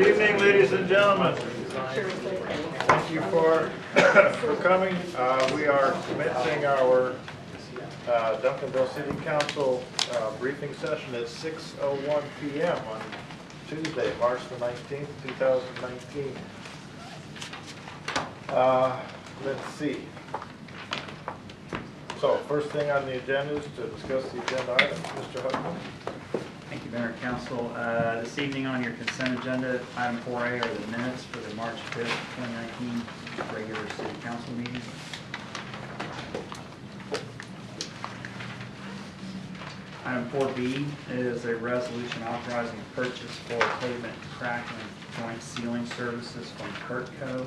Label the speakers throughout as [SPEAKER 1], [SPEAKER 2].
[SPEAKER 1] Good evening, ladies and gentlemen. Thank you for coming. We are commencing our Duncanville City Council briefing session at 6:01 p.m. on Tuesday, March the 19th, 2019. Let's see. So, first thing on the agenda is to discuss the agenda items. Mr. Hudson.
[SPEAKER 2] Thank you, Mayor and Council. This evening on your consent agenda, item 4A are the minutes for the March 5th, 2019 regular City Council meeting. Item 4B is a resolution authorizing purchase for pavement crack and joint sealing services from Kurtco.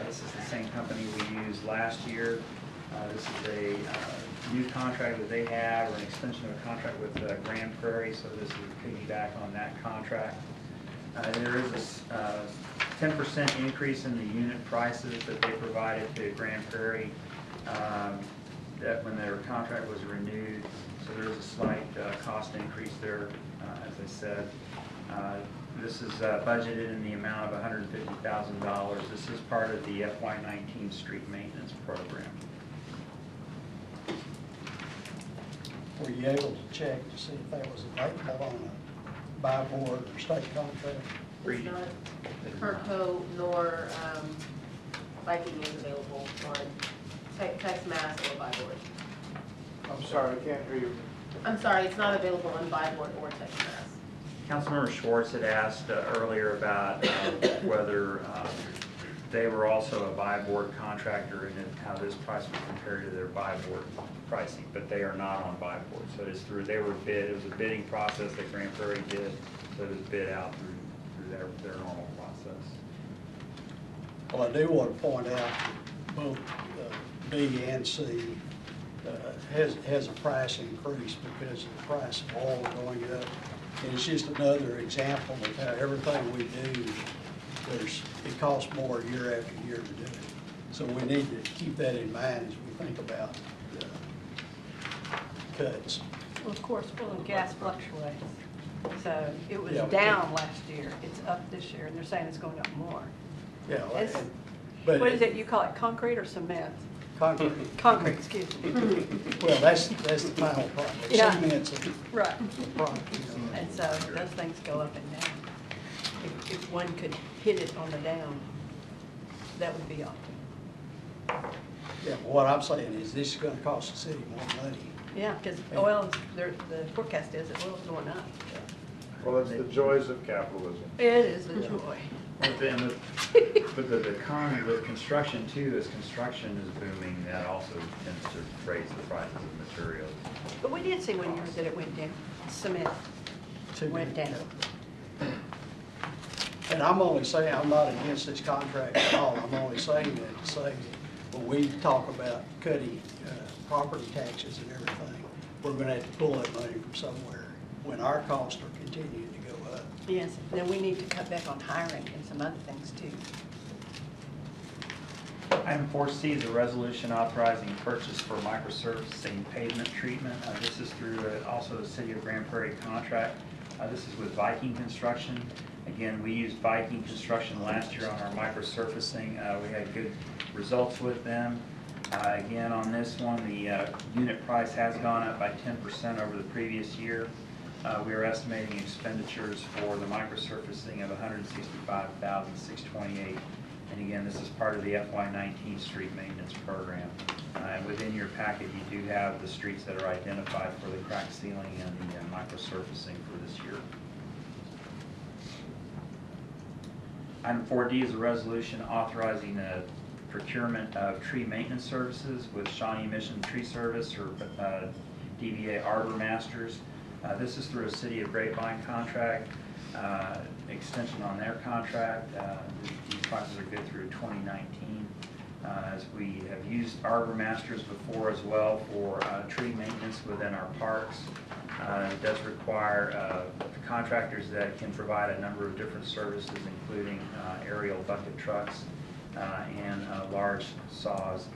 [SPEAKER 2] This is the same company we used last year. This is a new contract that they have, or an extension of a contract with Grand Prairie, so this is a piggyback on that contract. There is a 10% increase in the unit prices that they provided to Grand Prairie that when their contract was renewed, so there is a slight cost increase there, as I said. This is budgeted in the amount of $150,000. This is part of the FY19 street maintenance program.
[SPEAKER 3] Were you able to check to see if that was available on a buy board or state contract?
[SPEAKER 4] It's not. Kurtco nor Viking is available on text mass or buy board.
[SPEAKER 1] I'm sorry, I can't hear you.
[SPEAKER 4] I'm sorry, it's not available on buy board or text mass.
[SPEAKER 2] Councilmember Schwartz had asked earlier about whether they were also a buy board contractor and how this price would compare to their buy board pricing, but they are not on buy board. So it's through, they were bid, it was a bidding process that Grand Prairie did, so it was bid out through their normal process.
[SPEAKER 3] Well, I do want to point out both B and C has a price increase because of the price of oil going up. And it's just another example of how everything we do, it costs more year after year to do it. So we need to keep that in mind as we think about cuts.
[SPEAKER 5] Well, of course, oil and gas fluctuates. So it was
[SPEAKER 3] Yeah,
[SPEAKER 5] down last year. It's up this year, and they're saying it's going up more.
[SPEAKER 3] Yeah,
[SPEAKER 5] But what is it? You call it concrete or cement?
[SPEAKER 3] Concrete.
[SPEAKER 5] Concrete, excuse me.
[SPEAKER 3] Well, that's the final product.
[SPEAKER 5] Yeah.
[SPEAKER 3] Cement's a
[SPEAKER 5] Right.
[SPEAKER 3] product.
[SPEAKER 5] And so those things go up and down. If one could hit it on the down, that would be optimal.
[SPEAKER 3] Yeah, but what I'm saying is this is going to cost the city more money.
[SPEAKER 5] Yeah, because oil, the forecast is that oil's going up.
[SPEAKER 1] Well, it's the joys of capitalism.
[SPEAKER 5] It is the joy.
[SPEAKER 2] But the economy with construction too, as construction is booming, that also tends to raise the prices of materials.
[SPEAKER 5] But we did see one year that it went down. Cement went down.
[SPEAKER 3] And I'm only saying, I'm not against this contract at all. I'm only saying that to say that when we talk about cutting property taxes and everything, we're going to have to pull that money from somewhere when our costs are continuing to go up.
[SPEAKER 5] Yes, then we need to cut back on hiring and some other things too.
[SPEAKER 2] Item 4C is a resolution authorizing purchase for microsurfacing pavement treatment. This is through also the City of Grand Prairie contract. This is with Viking Construction. Again, we used Viking Construction last year on our microsurfacing. We had good results with them. Again, on this one, the unit price has gone up by 10% over the previous year. We are estimating expenditures for the microsurfacing of $165,628. And again, this is part of the FY19 street maintenance program. And within your packet, you do have the streets that are identified for the crack sealing and the microsurfacing for this year. Item 4D is a resolution authorizing a procurement of tree maintenance services with Shawnee Mission Tree Service, or DBA Arbor Masters. This is through a City of Grapevine contract, extension on their contract. These prices are good through 2019. As we have used Arbor Masters before as well for tree maintenance within our parks. It does require contractors that can provide a number of different services, including aerial bucket trucks and large saws.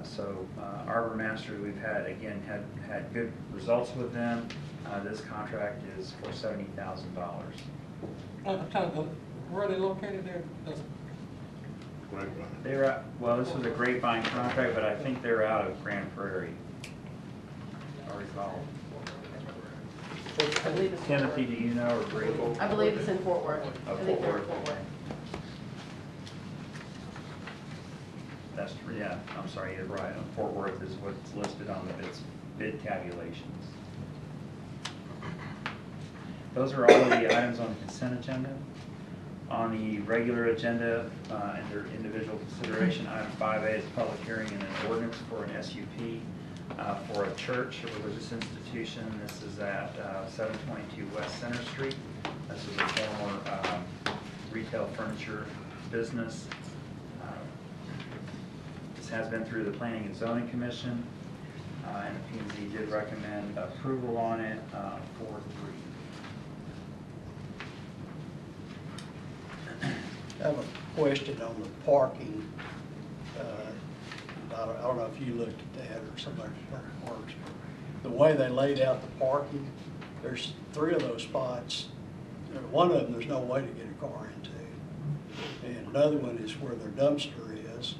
[SPEAKER 2] So Arbor Masters, we've had good results with them. This contract is for $70,000.
[SPEAKER 6] Where are they located there?
[SPEAKER 2] They're out, well, this was a Grapevine contract, but I think they're out of Grand Prairie. I recall.
[SPEAKER 4] I believe it's
[SPEAKER 2] Timothy, do you know, or Grable?
[SPEAKER 4] I believe it's in Fort Worth.
[SPEAKER 2] Oh,
[SPEAKER 4] I think they're in
[SPEAKER 2] Fort
[SPEAKER 4] Fort
[SPEAKER 2] Worth.
[SPEAKER 4] Worth.
[SPEAKER 2] That's, yeah, I'm sorry, you're right. Fort Worth is what's listed on the bid tabulations. Those are all of the items on the consent agenda. On the regular agenda, under individual consideration, item 5A is public hearing and an ordinance for an SUP for a church, a religious institution. This is at 722 West Center Street. This is a former retail furniture business. This has been through the Planning and Zoning Commission, and the P&Z did recommend approval on it 4-3.
[SPEAKER 3] I have a question on the parking. I don't know if you looked at that or somebody from Parks, but the way they laid out the parking, there's 3 of those spots. One of them, there's no way to get a car into. And another one is where their dumpster is.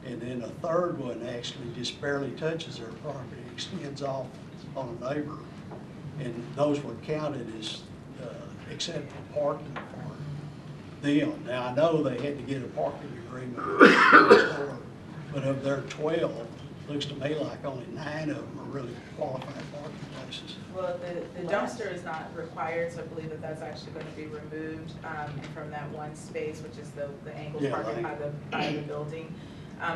[SPEAKER 3] And then a third one actually just barely touches their property, extends off on a neighbor. And those were counted as acceptable parking for them. Now, I know they had to get a parking agreement with the store, but of their 12, looks to me like only 9 of them are really qualified parking places.
[SPEAKER 7] Well, the dumpster is not required, so I believe that that's actually going to be removed from that one space, which is the angled
[SPEAKER 3] Yeah,
[SPEAKER 7] parking
[SPEAKER 3] right.
[SPEAKER 7] by the building.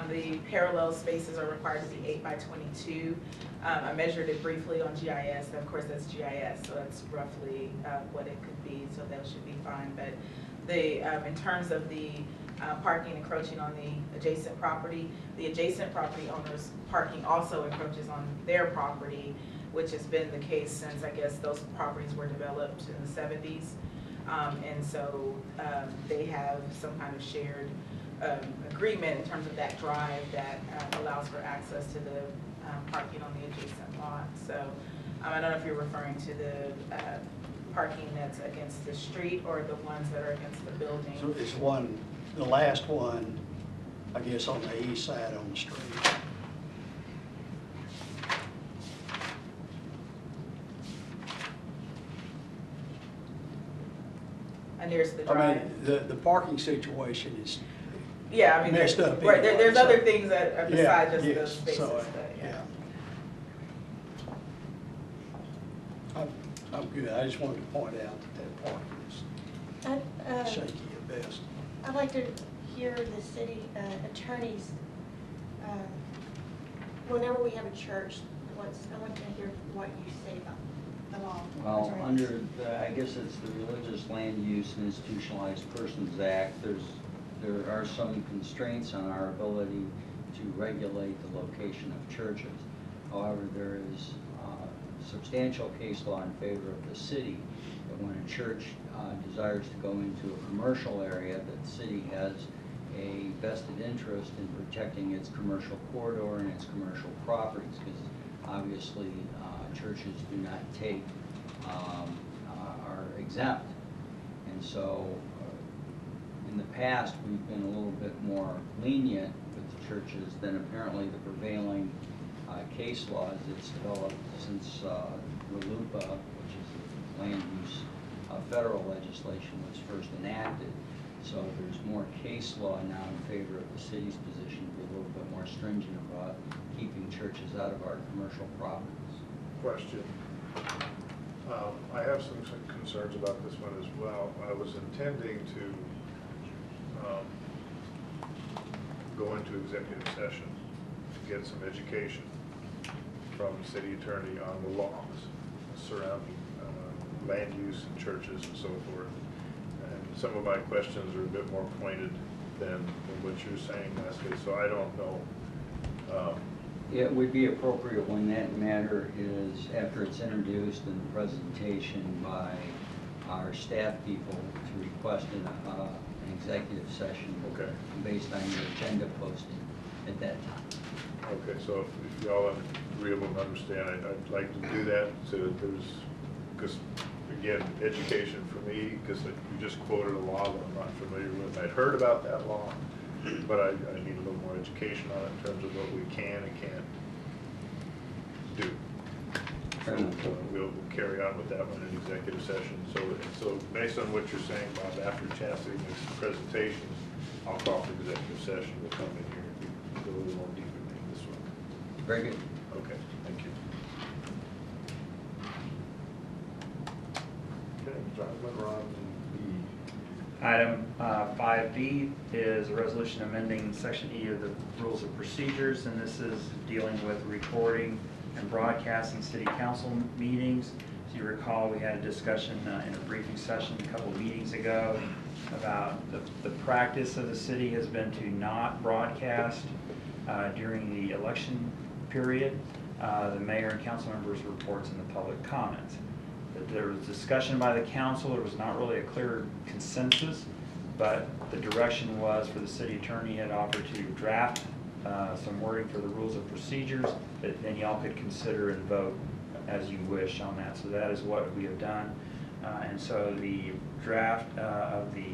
[SPEAKER 7] The parallel spaces are required to be 8 by 22. I measured it briefly on GIS, and of course that's GIS, so that's roughly what it could be, so that should be fine. But in terms of the parking encroaching on the adjacent property, the adjacent property owners' parking also encroaches on their property, which has been the case since, I guess, those properties were developed in the 70s. And so they have some kind of shared agreement in terms of that drive that allows for access to the parking on the adjacent lot. So I don't know if you're referring to the parking that's against the street or the ones that are against the building.
[SPEAKER 3] So it's one, the last one, I guess, on the east side on the street.
[SPEAKER 7] And there's the
[SPEAKER 3] I
[SPEAKER 7] drive.
[SPEAKER 3] mean, the parking situation is
[SPEAKER 7] Yeah, I mean,
[SPEAKER 3] messed up
[SPEAKER 7] right,
[SPEAKER 3] anyway,
[SPEAKER 7] there's
[SPEAKER 3] so-
[SPEAKER 7] other things that are
[SPEAKER 3] Yeah,
[SPEAKER 7] besides just
[SPEAKER 3] yes,
[SPEAKER 7] those spaces,
[SPEAKER 3] so,
[SPEAKER 7] but yeah.
[SPEAKER 3] I'm good. I just wanted to point out that parking is shaky at best.
[SPEAKER 8] I'd like to hear the city attorneys, whenever we have a church, I want to hear what you say about the law.
[SPEAKER 9] Well,
[SPEAKER 8] Sorry.
[SPEAKER 9] under the, I guess it's the Religious Land Use and Institutionalized Persons Act, there are some constraints on our ability to regulate the location of churches. However, there is substantial case law in favor of the city that when a church desires to go into a commercial area, that the city has a vested interest in protecting its commercial corridor and its commercial properties, because obviously churches do not take, are exempt. And so in the past, we've been a little bit more lenient with the churches than apparently the prevailing case law as it's developed since RLUIPA, which is the land use federal legislation, was first enacted. So there's more case law now in favor of the city's position to be a little bit more stringent about keeping churches out of our commercial properties.
[SPEAKER 1] Question. I have some concerns about this one as well. I was intending to go into executive session to get some education from the city attorney on the laws surrounding land use in churches and so forth. And some of my questions are a bit more pointed than what you're saying, Leslie, so I don't know.
[SPEAKER 9] It would be appropriate when that matter is, after it's introduced in the presentation by our staff people, to request an executive session
[SPEAKER 1] Okay.
[SPEAKER 9] based on your agenda posting at that time.
[SPEAKER 1] Okay, so if y'all are agreeable and understand, I'd like to do that, so that there's, because again, education for me, because you just quoted a law that I'm not familiar with. I'd heard about that law, but I need a little more education on it in terms of what we can and can't do. So we'll carry on with that one in executive session. So based on what you're saying, Bob, after Chastity makes the presentations, I'll call for executive session. We'll come in here and go a little more deeper into this one.
[SPEAKER 9] Very good.
[SPEAKER 1] Okay, thank you. Okay, John, we're on the
[SPEAKER 2] Item 5B is a resolution amending Section E of the Rules of Procedures, and this is dealing with recording and broadcasting city council meetings. As you recall, we had a discussion in a briefing session a couple meetings ago about the practice of the city has been to not broadcast during the election period the mayor and council members' reports and the public comments. There was discussion by the council. There was not really a clear consensus, but the direction was for the city attorney had offered to draft some wording for the rules of procedures that then y'all could consider and vote as you wish on that. So that is what we have done. And so the draft of the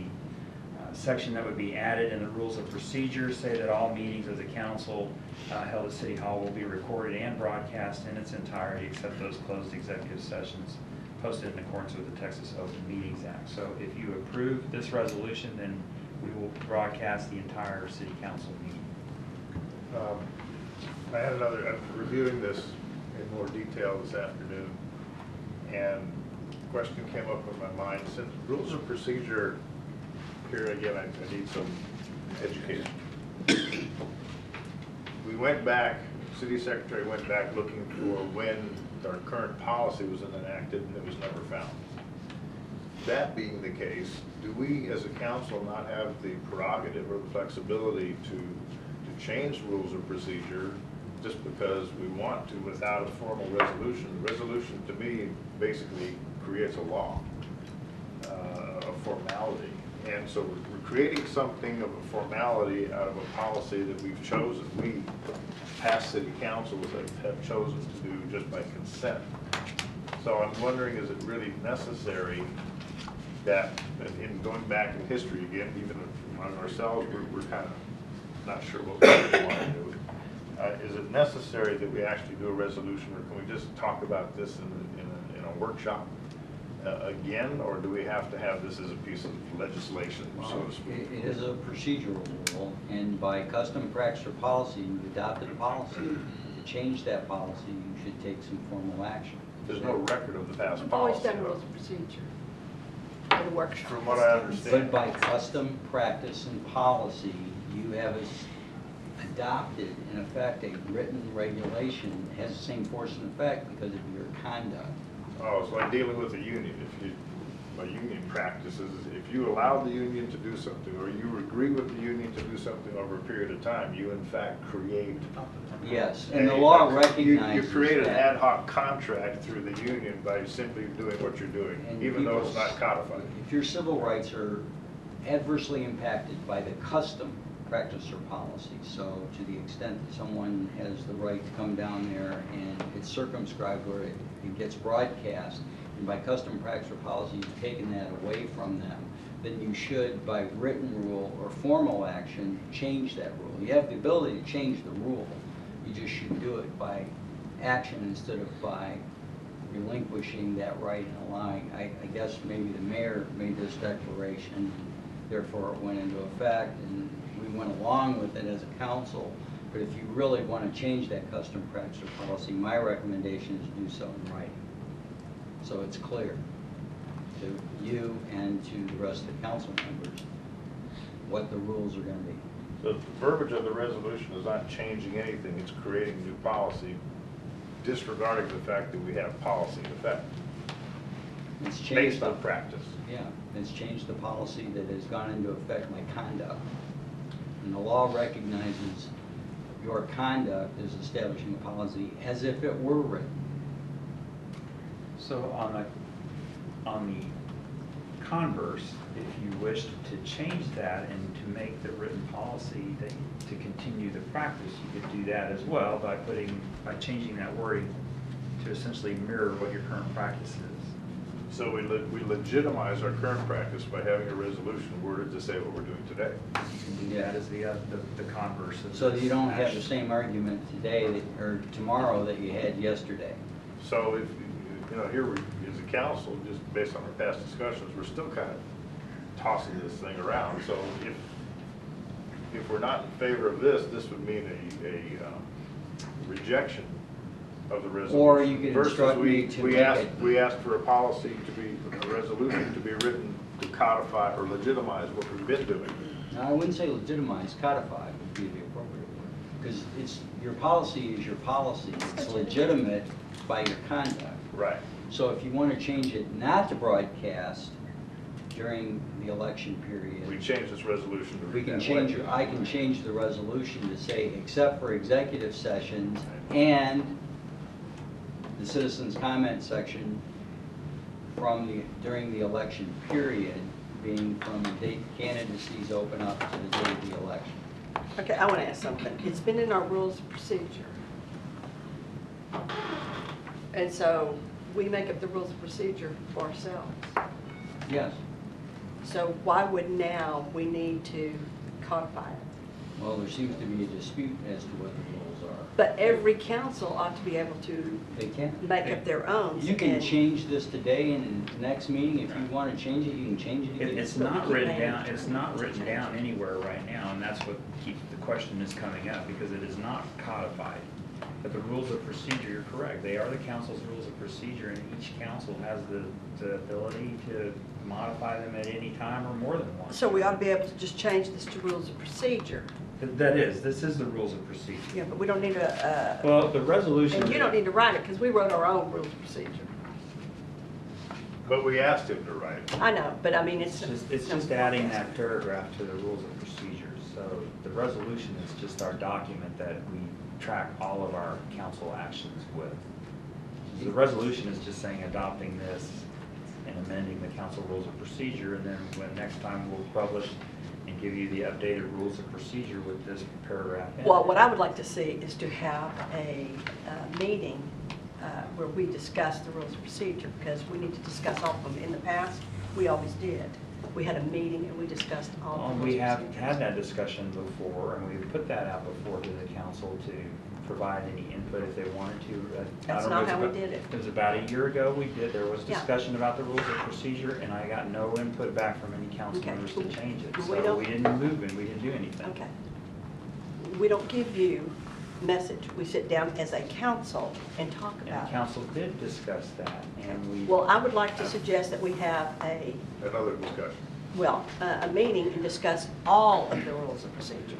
[SPEAKER 2] section that would be added in the rules of procedure say that all meetings of the council held at City Hall will be recorded and broadcast in its entirety except those closed executive sessions posted in accordance with the Texas Open Meetings Act. So if you approve this resolution, then we will broadcast the entire city council meeting.
[SPEAKER 1] I had I'm reviewing this in more detail this afternoon, and a question came up in my mind. Since rules of procedure, here again, I need some education. We went back, city secretary went back looking for when our current policy was enacted, and it was never found. That being the case, do we as a council not have the prerogative or the flexibility to change rules of procedure just because we want to without a formal resolution? The resolution to me basically creates a law, a formality. And so we're creating something of a formality out of a policy that we've chosen. We, past city councils, have chosen to do just by consent. So I'm wondering, is it really necessary that, in going back in history again, even among ourselves, we're kind of not sure what we want to do. Is it necessary that we actually do a resolution, or can we just talk about this in a workshop again, or do we have to have this as a piece of legislation, so to speak?
[SPEAKER 9] It is a procedural rule, and by custom, practice, or policy, you've adopted a policy. To change that policy, you should take some formal action.
[SPEAKER 1] There's no record of the past
[SPEAKER 5] We've always
[SPEAKER 1] policy.
[SPEAKER 5] done rules of procedure for the workshop.
[SPEAKER 1] From what I understand.
[SPEAKER 9] But by custom, practice, and policy, you have adopted, in effect, a written regulation that has the same force and effect because of your conduct.
[SPEAKER 1] Oh, it's like dealing with a union. By union practices, if you allow the union to do something, or you agree with the union to do something over a period of time, you in fact create.
[SPEAKER 9] Yes, and the law recognizes
[SPEAKER 1] You create an
[SPEAKER 9] that.
[SPEAKER 1] ad hoc contract through the union by simply doing what you're doing,
[SPEAKER 9] And
[SPEAKER 1] even though it's
[SPEAKER 9] people's-
[SPEAKER 1] not codified.
[SPEAKER 9] If your civil rights are adversely impacted by the custom, practice, or policy, so to the extent that someone has the right to come down there and it's circumscribed where it gets broadcast, and by custom, practice, or policy, you've taken that away from them, then you should, by written rule or formal action, change that rule. You have the ability to change the rule. You just should do it by action instead of by relinquishing that right and allowing. I guess maybe the mayor made this declaration, therefore it went into effect, and we went along with it as a council. But if you really want to change that custom, practice, or policy, my recommendation is do so in writing, so it's clear to you and to the rest of the council members what the rules are going to be.
[SPEAKER 1] So the verbiage of the resolution is not changing anything, it's creating new policy, disregarding the fact that we have policy in effect,
[SPEAKER 9] It's changed
[SPEAKER 1] based
[SPEAKER 9] the,
[SPEAKER 1] on practice.
[SPEAKER 9] yeah, it's changed the policy that has gone into effect by conduct. And the law recognizes your conduct as establishing a policy as if it were written.
[SPEAKER 2] So on the converse, if you wished to change that and to make the written policy to continue the practice, you could do that as well by changing that wording to essentially mirror what your current practice is.
[SPEAKER 1] So we legitimize our current practice by having a resolution worded to say what we're doing today.
[SPEAKER 2] That is the converse of
[SPEAKER 9] So
[SPEAKER 2] this
[SPEAKER 9] you don't have the
[SPEAKER 2] action.
[SPEAKER 9] same argument today or tomorrow that you had yesterday.
[SPEAKER 1] So if, here we, as a council, just based on our past discussions, we're still kind of tossing this thing around. So if we're not in favor of this, this would mean a rejection of the resolution.
[SPEAKER 9] Or you could
[SPEAKER 1] Versus
[SPEAKER 9] instruct me to
[SPEAKER 1] we
[SPEAKER 9] make
[SPEAKER 1] asked,
[SPEAKER 9] it-
[SPEAKER 1] we asked for a policy to be, a resolution to be written to codify or legitimize what we've been doing.
[SPEAKER 9] Now, I wouldn't say legitimize, codify would be the appropriate word. Because your policy is your policy. It's legitimate by your conduct.
[SPEAKER 1] Right.
[SPEAKER 9] So if you want to change it not to broadcast during the election period,
[SPEAKER 1] We changed this resolution to
[SPEAKER 9] we
[SPEAKER 1] read
[SPEAKER 9] can
[SPEAKER 1] that
[SPEAKER 9] change,
[SPEAKER 1] way.
[SPEAKER 9] I can change the resolution to say, except for executive sessions and the citizens' comment section during the election period, being from the date candidacies open up to the day of the election.
[SPEAKER 5] Okay, I want to ask something. It's been in our rules of procedure. And so we make up the rules of procedure for ourselves.
[SPEAKER 9] Yes.
[SPEAKER 5] So why would now we need to codify it?
[SPEAKER 9] Well, there seems to be a dispute as to what the rules are.
[SPEAKER 5] But every council ought to be able to
[SPEAKER 9] They can.
[SPEAKER 5] make up their own.
[SPEAKER 9] You can
[SPEAKER 5] and-
[SPEAKER 9] change this today and the next meeting. If you want to change it, you can change it again.
[SPEAKER 2] It's not written down, it's not written down anywhere right now, and that's what keeps, the question is coming up, because it is not codified. But the rules of procedure, you're correct, they are the council's rules of procedure, and each council has the ability to modify them at any time or more than once.
[SPEAKER 5] So we ought to be able to just change this to rules of procedure.
[SPEAKER 2] This is the rules of procedure.
[SPEAKER 5] Yeah, but we don't need a,
[SPEAKER 2] Well, the resolution.
[SPEAKER 5] and you don't need to write it because we wrote our own rules of procedure.
[SPEAKER 1] But we asked him to write it.
[SPEAKER 5] I know, but I mean, it's.
[SPEAKER 2] It's just adding that paragraph to the rules of procedure. So the resolution is just our document that we track all of our council actions with. The resolution is just saying adopting this and amending the council rules of procedure, and then when next time we'll publish and give you the updated rules of procedure with this paragraph in.
[SPEAKER 5] Well, what I would like to see is to have a meeting where we discuss the rules of procedure, because we need to discuss all of them. In the past, we always did. We had a meeting and we discussed all of the rules
[SPEAKER 2] We
[SPEAKER 5] of
[SPEAKER 2] have
[SPEAKER 5] procedure.
[SPEAKER 2] had that discussion before, and we've put that out before to the council to provide any input if they wanted to. I
[SPEAKER 5] That's
[SPEAKER 2] don't know,
[SPEAKER 5] not
[SPEAKER 2] it was
[SPEAKER 5] how we
[SPEAKER 2] about-
[SPEAKER 5] did it.
[SPEAKER 2] It was about a year ago we did, there was
[SPEAKER 5] Yeah.
[SPEAKER 2] discussion about the rules of procedure, and I got no input back from any council
[SPEAKER 5] Okay.
[SPEAKER 2] members to change it.
[SPEAKER 5] We
[SPEAKER 2] So
[SPEAKER 5] don't-
[SPEAKER 2] we didn't move and we didn't do anything.
[SPEAKER 5] Okay. We don't give you message. We sit down as a council and talk
[SPEAKER 2] And
[SPEAKER 5] about
[SPEAKER 2] the
[SPEAKER 5] it.
[SPEAKER 2] council did discuss that, and we.
[SPEAKER 5] Well, I would like to suggest that we have
[SPEAKER 1] Another discussion.
[SPEAKER 5] a meeting and discuss all of the rules of procedure,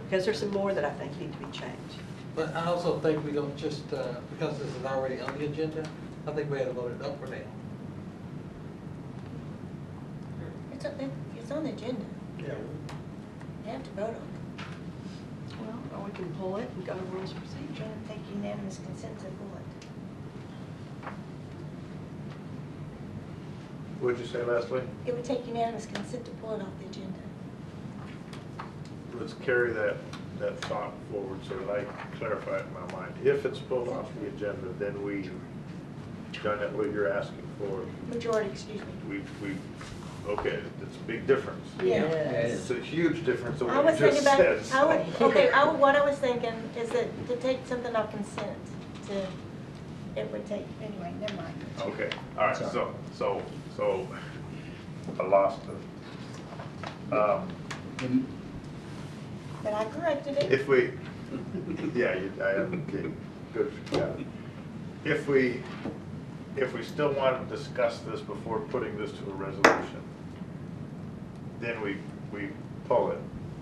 [SPEAKER 5] because there's some more that I think need to be changed.
[SPEAKER 6] But I also think we don't just, because this is already on the agenda, I think we had to vote it up for now.
[SPEAKER 8] It's on the agenda.
[SPEAKER 3] Yeah.
[SPEAKER 8] You have to vote on it.
[SPEAKER 5] Well, or we can pull it and go to rules of procedure.
[SPEAKER 8] And take unanimous consent to pull it.
[SPEAKER 1] What'd you say, Leslie?
[SPEAKER 8] It would take unanimous consent to pull it off the agenda.
[SPEAKER 1] Let's carry that thought forward so that I clarify it in my mind. If it's pulled off the agenda, then we done it what you're asking for.
[SPEAKER 8] Majority, excuse me.
[SPEAKER 1] Okay, it's a big difference.
[SPEAKER 8] Yeah.
[SPEAKER 1] It's a huge difference of
[SPEAKER 8] I
[SPEAKER 1] what
[SPEAKER 8] was
[SPEAKER 1] you
[SPEAKER 8] thinking
[SPEAKER 1] just
[SPEAKER 8] about,
[SPEAKER 1] said.
[SPEAKER 8] I would, okay, what I was thinking is that to take something off consent, it would take, anyway, never mind.
[SPEAKER 1] Okay, all right, so I lost it.
[SPEAKER 8] But I corrected it.
[SPEAKER 1] If we, yeah, okay, good, got it. If we still want to discuss this before putting this to a resolution, then we pull it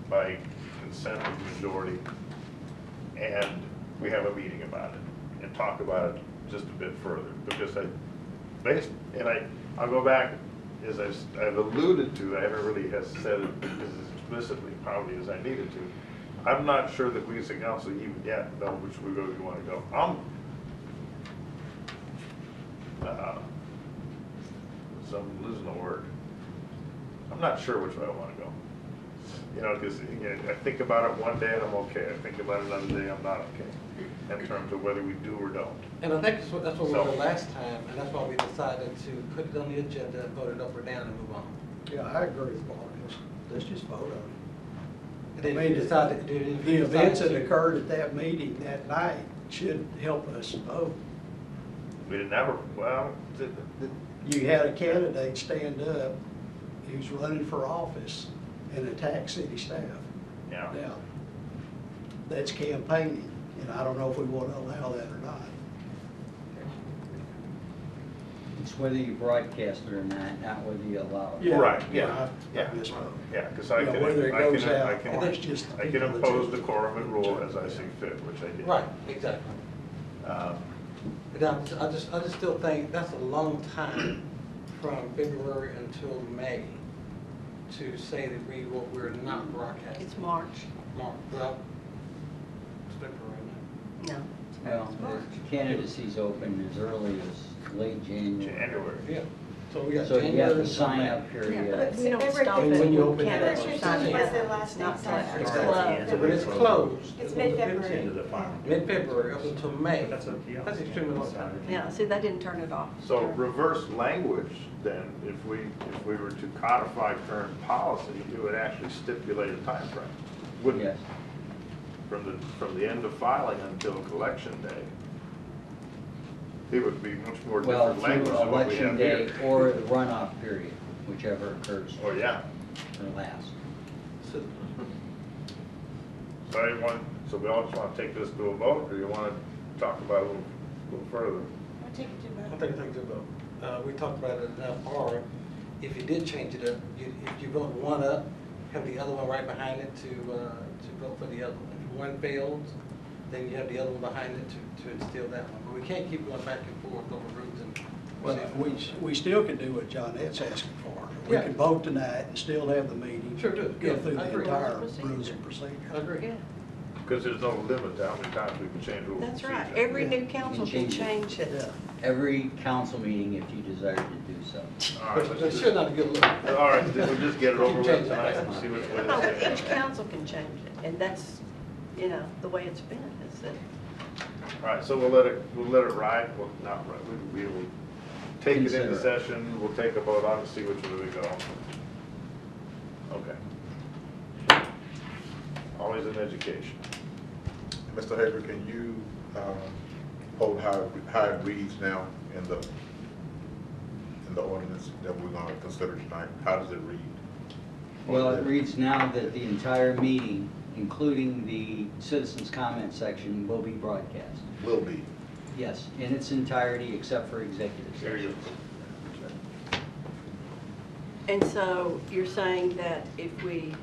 [SPEAKER 1] by consent of the majority, and we have a meeting about it, and talk about it just a bit further, because I'll go back, as I've alluded to, I haven't really said it as explicitly probably as I needed to. I'm not sure that we as a council even yet know which way we want to go. I'm losing the word. I'm not sure which way I want to go. Because I think about it one day and I'm okay. I think about it another day, I'm not okay. in terms of whether we do or don't.
[SPEAKER 6] And I think that's what we
[SPEAKER 1] So-
[SPEAKER 6] were last time, and that's why we decided to put it on the agenda, vote it up or down, and move on.
[SPEAKER 3] Yeah, I agree with Marcus. Let's just vote on
[SPEAKER 6] And
[SPEAKER 3] it.
[SPEAKER 6] then
[SPEAKER 3] I
[SPEAKER 6] if
[SPEAKER 3] mean,
[SPEAKER 6] you decided, if
[SPEAKER 3] the
[SPEAKER 6] you
[SPEAKER 3] events that
[SPEAKER 6] decided to-
[SPEAKER 3] occurred at that meeting that night should help us vote.
[SPEAKER 1] We didn't ever, well,
[SPEAKER 3] You had a candidate stand up who's running for office and attack city staff.
[SPEAKER 1] yeah.
[SPEAKER 3] Now, that's campaigning, and I don't know if we want to allow that or not.
[SPEAKER 9] It's whether you broadcast it or not whether you allow it.
[SPEAKER 3] Yeah,
[SPEAKER 1] Right,
[SPEAKER 3] yeah,
[SPEAKER 1] yeah,
[SPEAKER 3] I
[SPEAKER 1] yeah.
[SPEAKER 3] misspoke.
[SPEAKER 1] Yeah, because I
[SPEAKER 3] You know,
[SPEAKER 1] can,
[SPEAKER 3] whether it
[SPEAKER 1] I
[SPEAKER 3] goes
[SPEAKER 1] can,
[SPEAKER 3] out
[SPEAKER 1] I
[SPEAKER 3] or it's just
[SPEAKER 1] I can
[SPEAKER 3] people that
[SPEAKER 1] impose
[SPEAKER 3] just-
[SPEAKER 1] decorum and rule as I see fit, which I did.
[SPEAKER 6] Right, exactly.
[SPEAKER 1] Um,
[SPEAKER 6] But I just still think that's a long time from February until May to say that we're not broadcasting.
[SPEAKER 5] It's March.
[SPEAKER 6] Well, it's February now.
[SPEAKER 5] No.
[SPEAKER 9] Well, the candidacy's open as early as late January.
[SPEAKER 1] January.
[SPEAKER 6] Yeah, so we got
[SPEAKER 9] So you
[SPEAKER 6] January.
[SPEAKER 9] have to
[SPEAKER 6] until
[SPEAKER 9] sign
[SPEAKER 6] May.
[SPEAKER 9] up period.
[SPEAKER 5] But we don't
[SPEAKER 8] February
[SPEAKER 5] stop it
[SPEAKER 8] 15th.
[SPEAKER 3] When you
[SPEAKER 5] when
[SPEAKER 3] open it
[SPEAKER 5] candidates
[SPEAKER 3] up.
[SPEAKER 5] are
[SPEAKER 8] February
[SPEAKER 5] signing
[SPEAKER 8] 15th
[SPEAKER 5] up.
[SPEAKER 8] was the last
[SPEAKER 5] It's not
[SPEAKER 8] day
[SPEAKER 5] till
[SPEAKER 8] signed
[SPEAKER 5] it's
[SPEAKER 8] up.
[SPEAKER 5] closed.
[SPEAKER 6] But it's closed.
[SPEAKER 8] It's
[SPEAKER 6] on the
[SPEAKER 8] mid-February.
[SPEAKER 6] 15th. Mid-February up until May.
[SPEAKER 2] That's up to y'all.
[SPEAKER 6] That's extremely long time.
[SPEAKER 5] Yeah, see, they didn't turn it off.
[SPEAKER 1] So reverse language, then, if we were to codify current policy, it would actually stipulate a time frame, wouldn't
[SPEAKER 9] Yes.
[SPEAKER 1] it? From the end of filing until election day. It would be much more
[SPEAKER 9] Well,
[SPEAKER 1] different language
[SPEAKER 9] through
[SPEAKER 1] than what we
[SPEAKER 9] election
[SPEAKER 1] have
[SPEAKER 9] day
[SPEAKER 1] here.
[SPEAKER 9] or the runoff period, whichever occurs
[SPEAKER 1] Oh, yeah.
[SPEAKER 9] last.
[SPEAKER 6] So,
[SPEAKER 1] So we all just want to take this to a vote, or you want to talk about it a little further?
[SPEAKER 8] I'll take it to
[SPEAKER 6] I
[SPEAKER 8] vote.
[SPEAKER 6] think it's a vote. We talked about it enough, or if you did change it up, if you vote one up, have the other one right behind it to vote for the other one. If one fails, then you have the other one behind it to instill that one. But we can't keep going back and forth over rules and.
[SPEAKER 3] Well, we still can do what Johnette's asking for. We
[SPEAKER 6] Yeah.
[SPEAKER 3] can vote tonight and still have the meeting.
[SPEAKER 6] Sure do.
[SPEAKER 3] Go
[SPEAKER 6] Yeah,
[SPEAKER 3] through
[SPEAKER 6] I
[SPEAKER 3] the
[SPEAKER 6] agree.
[SPEAKER 3] entire
[SPEAKER 5] Procedure.
[SPEAKER 3] rules and procedure.
[SPEAKER 6] I agree.
[SPEAKER 5] Yeah,
[SPEAKER 1] Because there's no limit to how many times we can change rules.
[SPEAKER 5] that's
[SPEAKER 1] and
[SPEAKER 5] right.
[SPEAKER 1] procedure.
[SPEAKER 5] Every new council can change it.
[SPEAKER 3] Yeah.
[SPEAKER 9] Every council meeting if you desire to do so.
[SPEAKER 1] All right,
[SPEAKER 6] But
[SPEAKER 1] let's
[SPEAKER 6] it's sure
[SPEAKER 1] just,
[SPEAKER 6] not a good look.
[SPEAKER 1] all right, we'll just get it over with
[SPEAKER 6] Change
[SPEAKER 1] tonight
[SPEAKER 6] that.
[SPEAKER 1] and see what
[SPEAKER 5] No, but
[SPEAKER 1] it
[SPEAKER 5] each
[SPEAKER 1] is.
[SPEAKER 5] council can change it, and that's, you know, the way it's been, is that,
[SPEAKER 1] All right, so we'll let it ride, well, not ride, we will take it
[SPEAKER 9] Consider
[SPEAKER 1] into
[SPEAKER 9] it.
[SPEAKER 1] session, we'll take a vote on it, see which way we go. Okay. Always in education.
[SPEAKER 10] Mr. Haber, can you hold how it reads now in the ordinance that we're going to consider tonight? How does it read?
[SPEAKER 9] Well, it reads now that the entire meeting, including the citizens' comment section, will be broadcast.
[SPEAKER 10] Will be.
[SPEAKER 9] Yes, in its entirety except for executive
[SPEAKER 1] There you
[SPEAKER 9] sessions.
[SPEAKER 1] go.
[SPEAKER 5] and so you're saying that if we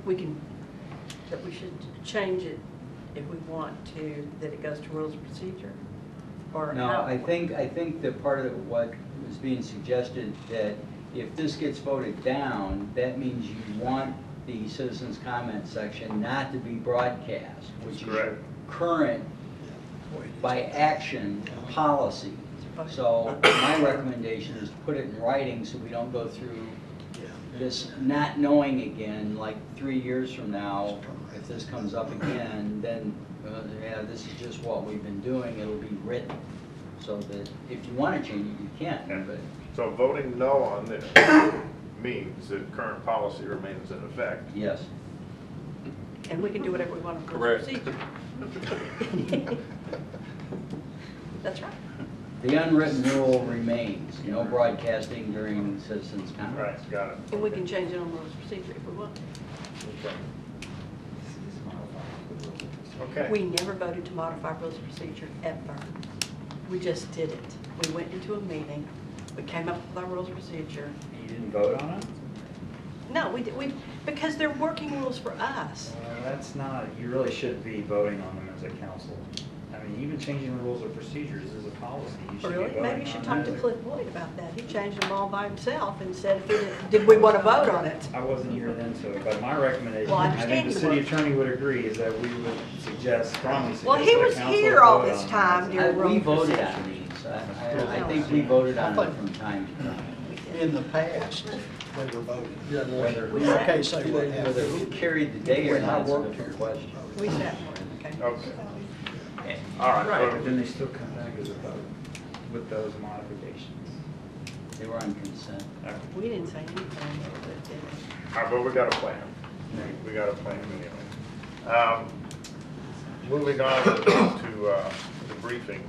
[SPEAKER 5] should change it if we want to, that it goes to rules of procedure? Or
[SPEAKER 9] No,
[SPEAKER 5] how?
[SPEAKER 9] I think that part of what was being suggested, that if this gets voted down, that means you want the citizens' comment section not to be broadcast, which is your
[SPEAKER 1] Correct.
[SPEAKER 9] current, by action, policy. So my recommendation is to put it in writing so we don't go through this not knowing again, like 3 years from now, if this comes up again, then, yeah, this is just what we've been doing, it'll be written. So that if you want to change it, you can, but
[SPEAKER 1] So voting no on this means that current policy remains in effect.
[SPEAKER 9] yes.
[SPEAKER 5] And we can do whatever we want to rules of procedure. That's right.
[SPEAKER 9] The unwritten rule remains, no broadcasting during citizens' comments.
[SPEAKER 1] Right, got it.
[SPEAKER 5] And we can change it on rules of procedure if we want to.
[SPEAKER 1] Okay.
[SPEAKER 5] We never voted to modify rules of procedure ever. We just did it. We went into a meeting, we came up with our rules of procedure.
[SPEAKER 2] You didn't vote on it?
[SPEAKER 5] No, because they're working rules for us.
[SPEAKER 2] Well, that's not, you really should be voting on them as a council. I mean, even changing the rules of procedures is a policy. You should be
[SPEAKER 5] Really?
[SPEAKER 2] voting
[SPEAKER 5] Maybe you should
[SPEAKER 2] on
[SPEAKER 5] talk to
[SPEAKER 2] that.
[SPEAKER 5] Cliff Boyd about that. He changed them all by himself and said, did we want to vote on it?
[SPEAKER 2] I wasn't here then, so, but my recommendation,
[SPEAKER 5] Well, I
[SPEAKER 2] I think
[SPEAKER 5] understand
[SPEAKER 2] the
[SPEAKER 5] you
[SPEAKER 2] city
[SPEAKER 5] weren't.
[SPEAKER 2] attorney would agree, is that we would suggest, strongly suggest.
[SPEAKER 5] Well, he
[SPEAKER 2] that
[SPEAKER 5] was
[SPEAKER 2] council
[SPEAKER 5] here all
[SPEAKER 2] vote
[SPEAKER 5] this
[SPEAKER 2] on
[SPEAKER 5] time
[SPEAKER 2] that.
[SPEAKER 5] during
[SPEAKER 9] We
[SPEAKER 5] rules of
[SPEAKER 9] voted
[SPEAKER 5] procedure.
[SPEAKER 9] on these. I think we voted on it from time to time.
[SPEAKER 3] In the past, they were voted.
[SPEAKER 9] Whether
[SPEAKER 3] I can't say what
[SPEAKER 9] whether
[SPEAKER 3] happened.
[SPEAKER 9] who carried the day or not is a different question.
[SPEAKER 5] We sat for it, okay.
[SPEAKER 1] Okay. All right.
[SPEAKER 2] Right,
[SPEAKER 1] so-
[SPEAKER 2] but then they still come back as a vote with those modifications.
[SPEAKER 9] They were on consent.
[SPEAKER 5] We didn't say anything, but did we?
[SPEAKER 1] All right, but we got a plan. We got a plan anyway. Moving on to the briefing.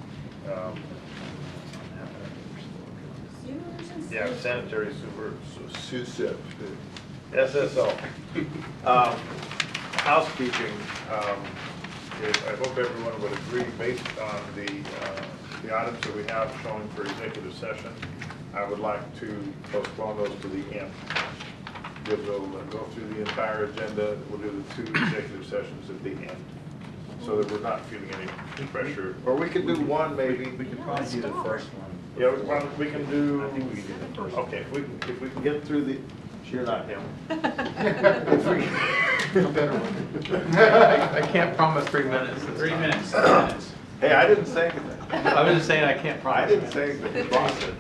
[SPEAKER 1] Yeah, sanitary super, SSO. Housekeeping, I hope everyone would agree, based on the items that we have showing for executive session, I would like to postpone those to the end. We'll go through the entire agenda, we'll do the 2 executive sessions at the end, so that we're not feeling any pressure. Or we could do one maybe.
[SPEAKER 2] We could probably do the first one.
[SPEAKER 1] Yeah, we can do.
[SPEAKER 2] I think we can do the first one.
[SPEAKER 1] Okay, if we can get through the, you're not him.
[SPEAKER 11] I can't promise 3 minutes.
[SPEAKER 2] 3 minutes, 3 minutes.
[SPEAKER 1] Hey, I didn't say anything.
[SPEAKER 11] I was just saying I can't promise.
[SPEAKER 1] I didn't say anything. Boss said.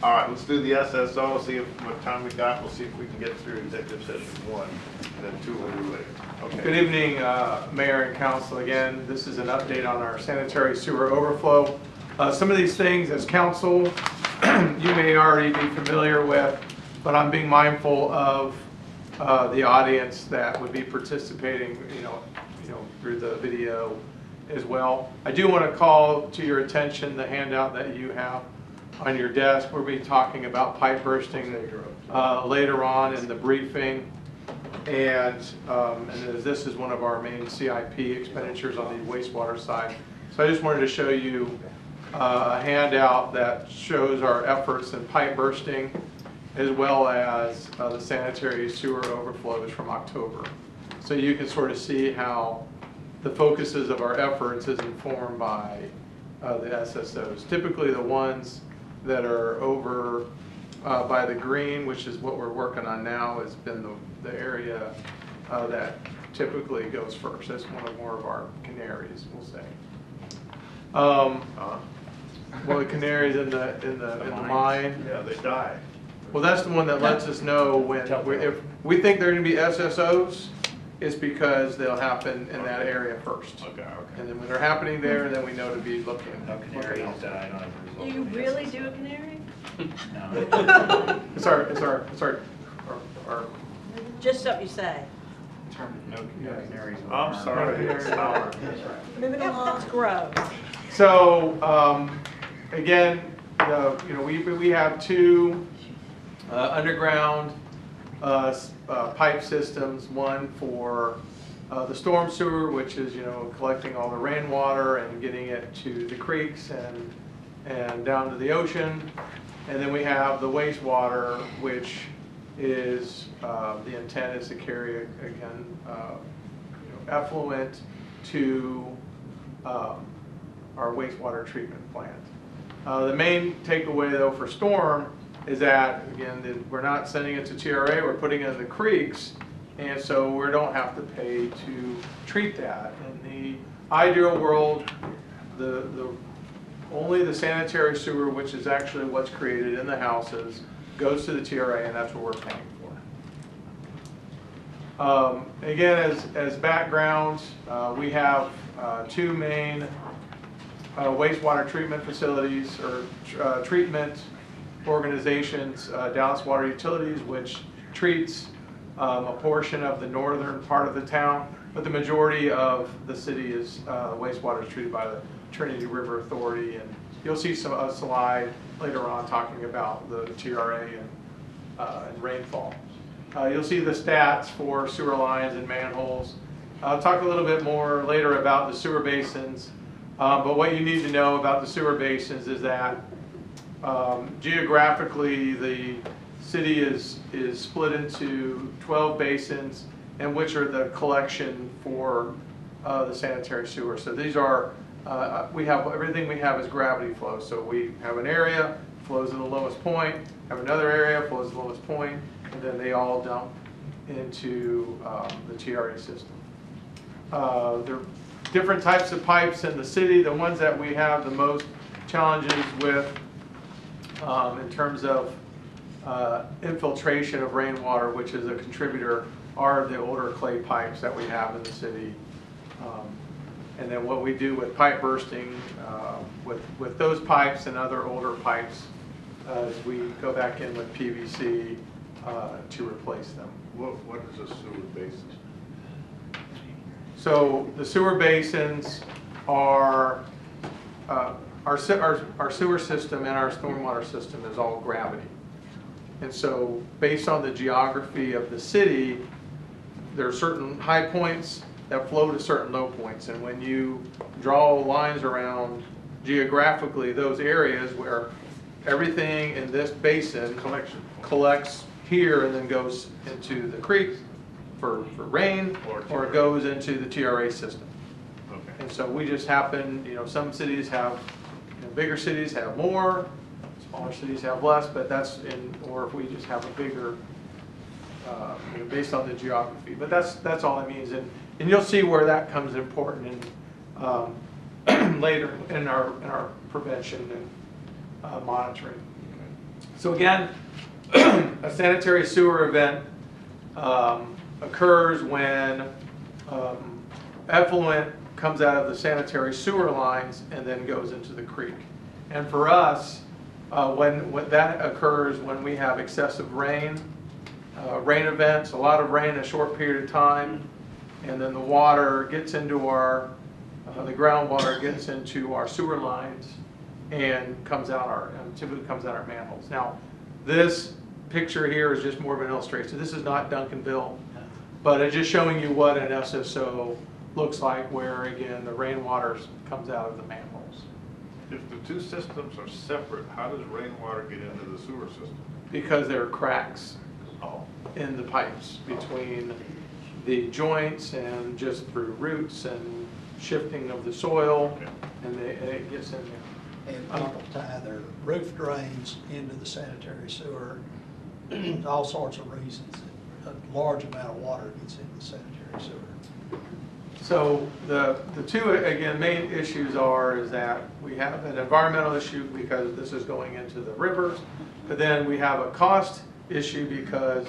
[SPEAKER 1] All right, let's do the SSO, see what time we got. We'll see if we can get through executive session 1, and then 2 we'll do later. Okay.
[SPEAKER 11] Good evening, Mayor and Council. Again, this is an update on our sanitary sewer overflow. Some of these things as council, you may already be familiar with, but I'm being mindful of the audience that would be participating, you know, through the video as well. I do want to call to your attention the handout that you have on your desk. We'll be talking about pipe bursting later on in the briefing. And as this is one of our main CIP expenditures on the wastewater side. So I just wanted to show you a handout that shows our efforts in pipe bursting as well as the sanitary sewer overflows from October. So you can sort of see how the focuses of our efforts is informed by the SSOs. Typically the ones that are over by the green, which is what we're working on now, has been the area that typically goes first. That's one of more of our canaries, we'll say. Well, the canaries in the mine.
[SPEAKER 1] Yeah, they die.
[SPEAKER 11] Well, that's the one that lets us know when, if we think they're going to be SSOs, it's because they'll happen in that area first.
[SPEAKER 1] Okay, okay.
[SPEAKER 11] And then when they're happening there, then we know to be looking.
[SPEAKER 2] No canaries died on the result.
[SPEAKER 5] Do you
[SPEAKER 2] of the
[SPEAKER 5] really
[SPEAKER 2] SSO.
[SPEAKER 5] do a canary?
[SPEAKER 2] No.
[SPEAKER 11] It's our
[SPEAKER 5] Just something you say.
[SPEAKER 2] No canaries. were
[SPEAKER 1] I'm
[SPEAKER 2] harmed.
[SPEAKER 1] sorry.
[SPEAKER 11] That's right.
[SPEAKER 8] Moving along.
[SPEAKER 5] That's gross.
[SPEAKER 11] So, again, we have 2 underground pipe systems, one for the storm sewer, which is, collecting all the rainwater and getting it to the creeks and down to the ocean. And then we have the wastewater, which is, the intent is to carry, again, effluent to our wastewater treatment plant. The main takeaway though for storm is that, again, we're not sending it to TRA, we're putting it in the creeks, and so we don't have to pay to treat that. In the ideal world, only the sanitary sewer, which is actually what's created in the houses, goes to the TRA, and that's what we're paying for. Again, as background, we have 2 main wastewater treatment facilities or treatment organizations, Dallas Water Utilities, which treats a portion of the northern part of the town, but the majority of the city is wastewater is treated by the Trinity River Authority, and you'll see a slide later on talking about the TRA and rainfall. You'll see the stats for sewer lines and manholes. I'll talk a little bit more later about the sewer basins, but what you need to know about the sewer basins is that geographically the city is split into 12 basins, and which are the collection for the sanitary sewer. So these are, everything we have is gravity flow. So we have an area, flows to the lowest point, have another area, flows to the lowest point, and then they all dump into the TRA system. There are different types of pipes in the city. The ones that we have the most challenges with in terms of infiltration of rainwater, which is a contributor, are the older clay pipes that we have in the city. And then what we do with pipe bursting, with those pipes and other older pipes, is we go back in with PVC to replace them.
[SPEAKER 10] What is a sewer basin?
[SPEAKER 11] So the sewer basins are, our sewer system and our stormwater system is all gravity. And so based on the geography of the city, there are certain high points that flow to certain low points. And when you draw lines around geographically those areas where everything in this basin collects here and then goes into the creek for rain, or it goes into the TRA system.
[SPEAKER 10] Okay.
[SPEAKER 11] And so we just happen, some cities have, bigger cities have more, smaller cities have less, but that's or if we just have a bigger, based on the geography. But that's all it means. And you'll see where that comes important in, later in our prevention and monitoring. So again, a sanitary sewer event occurs when effluent comes out of the sanitary sewer lines and then goes into the creek. And for us, when that occurs when we have excessive rain events, a lot of rain in a short period of time, and then the water gets into our, the groundwater gets into our sewer lines and typically comes out our manholes. Now, this picture here is just more of an illustration. This is not Duncanville, but it's just showing you what an SSO looks like, where again the rainwater comes out of the manholes.
[SPEAKER 10] If the two systems are separate, how does rainwater get into the sewer system?
[SPEAKER 11] Because there are cracks in the pipes between the joints and just through roots and shifting of the soil, and it gets in there.
[SPEAKER 3] And people tie their roof drains into the sanitary sewer, all sorts of reasons. A large amount of water gets into the sanitary sewer.
[SPEAKER 11] So the two, again, main issues is that we have an environmental issue because this is going into the rivers, but then we have a cost issue because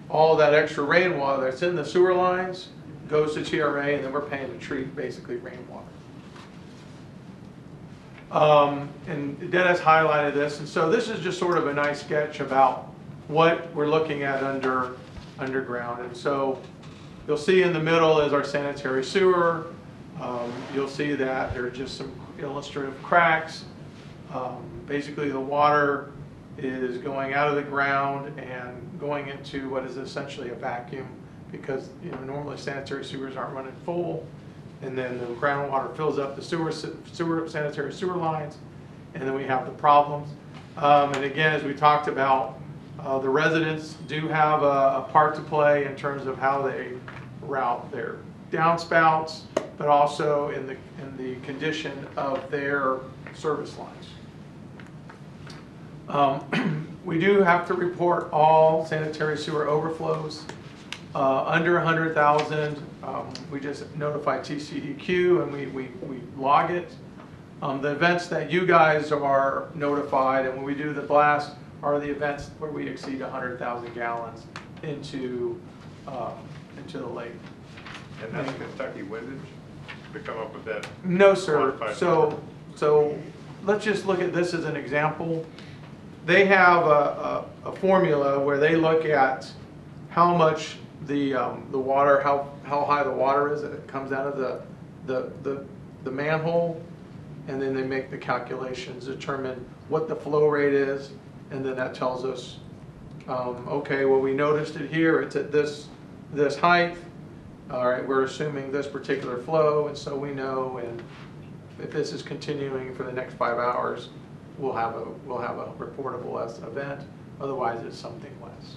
[SPEAKER 11] all that extra rainwater that's in the sewer lines goes to TRA, and then we're paying to treat basically rainwater. And Dennis highlighted this, and so this is just sort of a nice sketch about what we're looking at underground. And so you'll see in the middle is our sanitary sewer. You'll see that there are just some illustrative cracks. Basically the water is going out of the ground and going into what is essentially a vacuum, because normally sanitary sewers aren't running full, and then the groundwater fills up the sanitary sewer lines, and then we have the problems. And again, as we talked about, the residents do have a part to play in terms of how they route their downspouts, but also in the condition of their service lines. We do have to report all sanitary sewer overflows. Under 100,000, we just notify TCEQ and we log it. The events that you guys are notified, and when we do the blast, are the events where we exceed 100,000 gallons into the lake.
[SPEAKER 10] And that's Kentucky windage to come up with that?
[SPEAKER 11] No, sir.
[SPEAKER 10] Quantified
[SPEAKER 11] So let's just look at this as an example. They have a formula where they look at how much the water, how high the water is that it comes out of the manhole, and then they make the calculations, determine what the flow rate is, and then that tells us, okay, well, we noticed it here, it's at this height. All right, we're assuming this particular flow, and so we know, and if this is continuing for the next 5 hours, we'll have a reportable as an event. Otherwise, it's something less.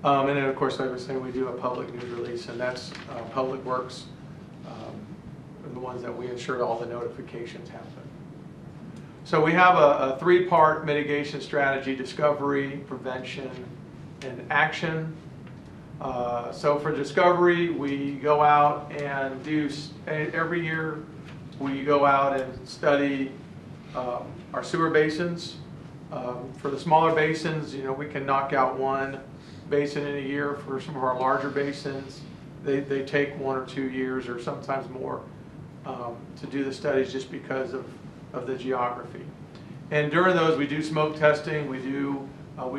[SPEAKER 11] And then, of course, like I was saying, we do a public news release, and that's Public Works, the ones that we ensure all the notifications happen. So we have a 3-part mitigation strategy: discovery, prevention, and action. So for discovery, we go out and every year we go out and study our sewer basins. For the smaller basins, we can knock out one basin in a year. For some of our larger basins, they take 1 or 2 years or sometimes more to do the studies just because of the geography. And during those, we do smoke testing. We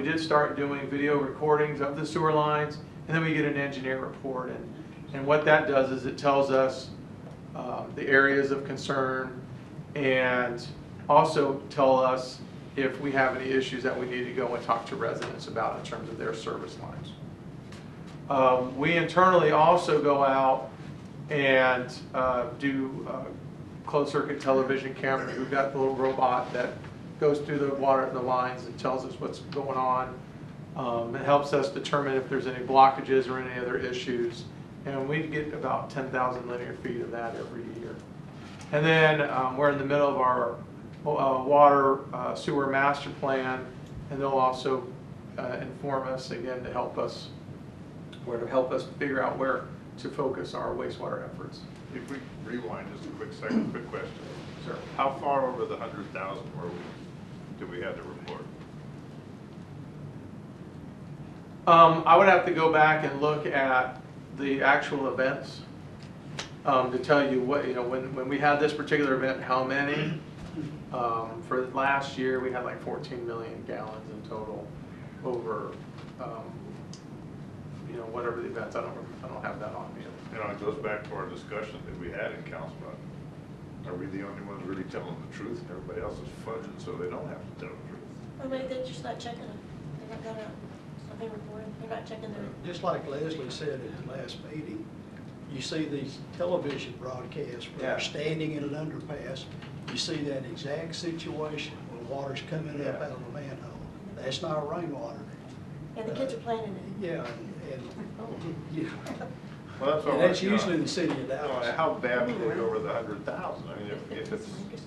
[SPEAKER 11] did start doing video recordings of the sewer lines, and then we get an engineer report. And what that does is it tells us the areas of concern and also tell us if we have any issues that we need to go and talk to residents about in terms of their service lines. We internally also go out and do closed circuit television cameras. We've got the little robot that goes through the water and the lines and tells us what's going on. It helps us determine if there's any blockages or any other issues. And we get about 10,000 linear feet of that every year. And then we're in the middle of our water sewer master plan, and they'll also inform us again to help us figure out where to focus our wastewater efforts.
[SPEAKER 1] If we rewind just a quick second, quick question.
[SPEAKER 11] Sure.
[SPEAKER 1] How far over the 100,000 did we have to report?
[SPEAKER 11] I would have to go back and look at the actual events to tell you what, when we had this particular event, how many. For last year, we had like 14 million gallons in total over, whatever the events. I don't have that on me.
[SPEAKER 1] It goes back to our discussion that we had in council. Are we the only ones really telling the truth, and everybody else is fudging so they don't have to tell the truth?
[SPEAKER 8] Or maybe they're just not checking them. They're not going out, something reported, they're not checking their.
[SPEAKER 3] Just like Leslie said at the last meeting, you see these television broadcasts where they're standing in an underpass. You see that exact situation where water's coming up out of the manhole. That's not rainwater.
[SPEAKER 8] And the kids are playing in it.
[SPEAKER 3] Yeah, yeah.
[SPEAKER 1] Well, that's all
[SPEAKER 3] And
[SPEAKER 1] right.
[SPEAKER 3] that's usually in the city of
[SPEAKER 1] How
[SPEAKER 3] Dallas.
[SPEAKER 1] bad is it over the 100,000? I mean, if it's, if it's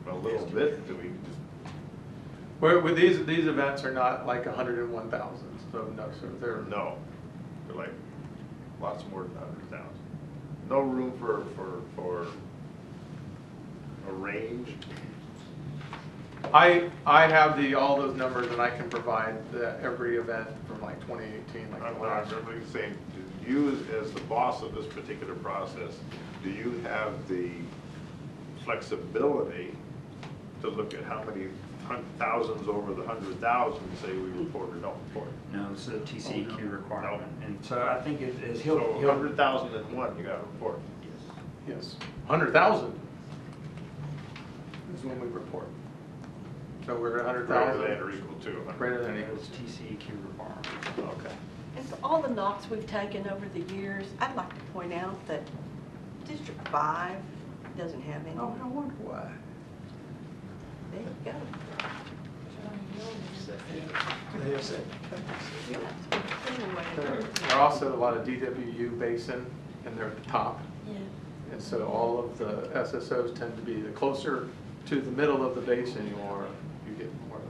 [SPEAKER 1] a little bit, do we just?
[SPEAKER 11] With these events are not like 101,000, so no, sir. They're
[SPEAKER 1] like lots more than 100,000. No room for a range.
[SPEAKER 11] I have all those numbers, and I can provide every event from like 2018. Like
[SPEAKER 1] I'm really saying, do you, as the boss of this particular process, do you have the flexibility to look at how many thousands over the 100,000 and say we report or don't report?
[SPEAKER 2] No, it's a TCEQ requirement. And so I think it is,
[SPEAKER 1] So 100,001, you got to report.
[SPEAKER 11] Yes, 100,000 is when we report. So we're at 100,000.
[SPEAKER 1] Greater than or equal to 100.
[SPEAKER 11] Greater than or
[SPEAKER 2] it's
[SPEAKER 11] equal
[SPEAKER 2] TCEQ requirement.
[SPEAKER 1] Okay.
[SPEAKER 5] And for all the knocks we've taken over the years, I'd like to point out that District 5 doesn't have any.
[SPEAKER 11] Oh, I wonder why.
[SPEAKER 5] There you go.
[SPEAKER 11] There are also a lot of DWU basin, and they're at the top.
[SPEAKER 8] Yeah.
[SPEAKER 11] And so all of the SSOs tend to be the closer to the middle of the basin you are, you get more of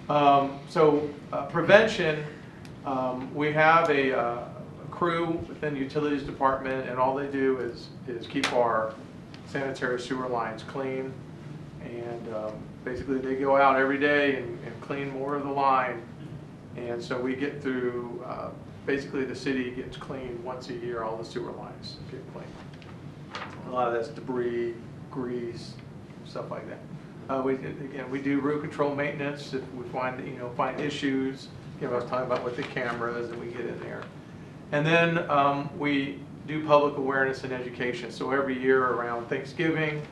[SPEAKER 11] the problem. Prevention, we have a crew within the utilities department, and all they do is keep our sanitary sewer lines clean. And basically they go out every day and clean more of the line. And so we get through, basically the city gets cleaned once a year, all the sewer lines get cleaned. A lot of that's debris, grease, stuff like that. We do root control maintenance if we find issues. I was talking about with the cameras, and we get in there. And then we do public awareness and education. So every year around Thanksgiving,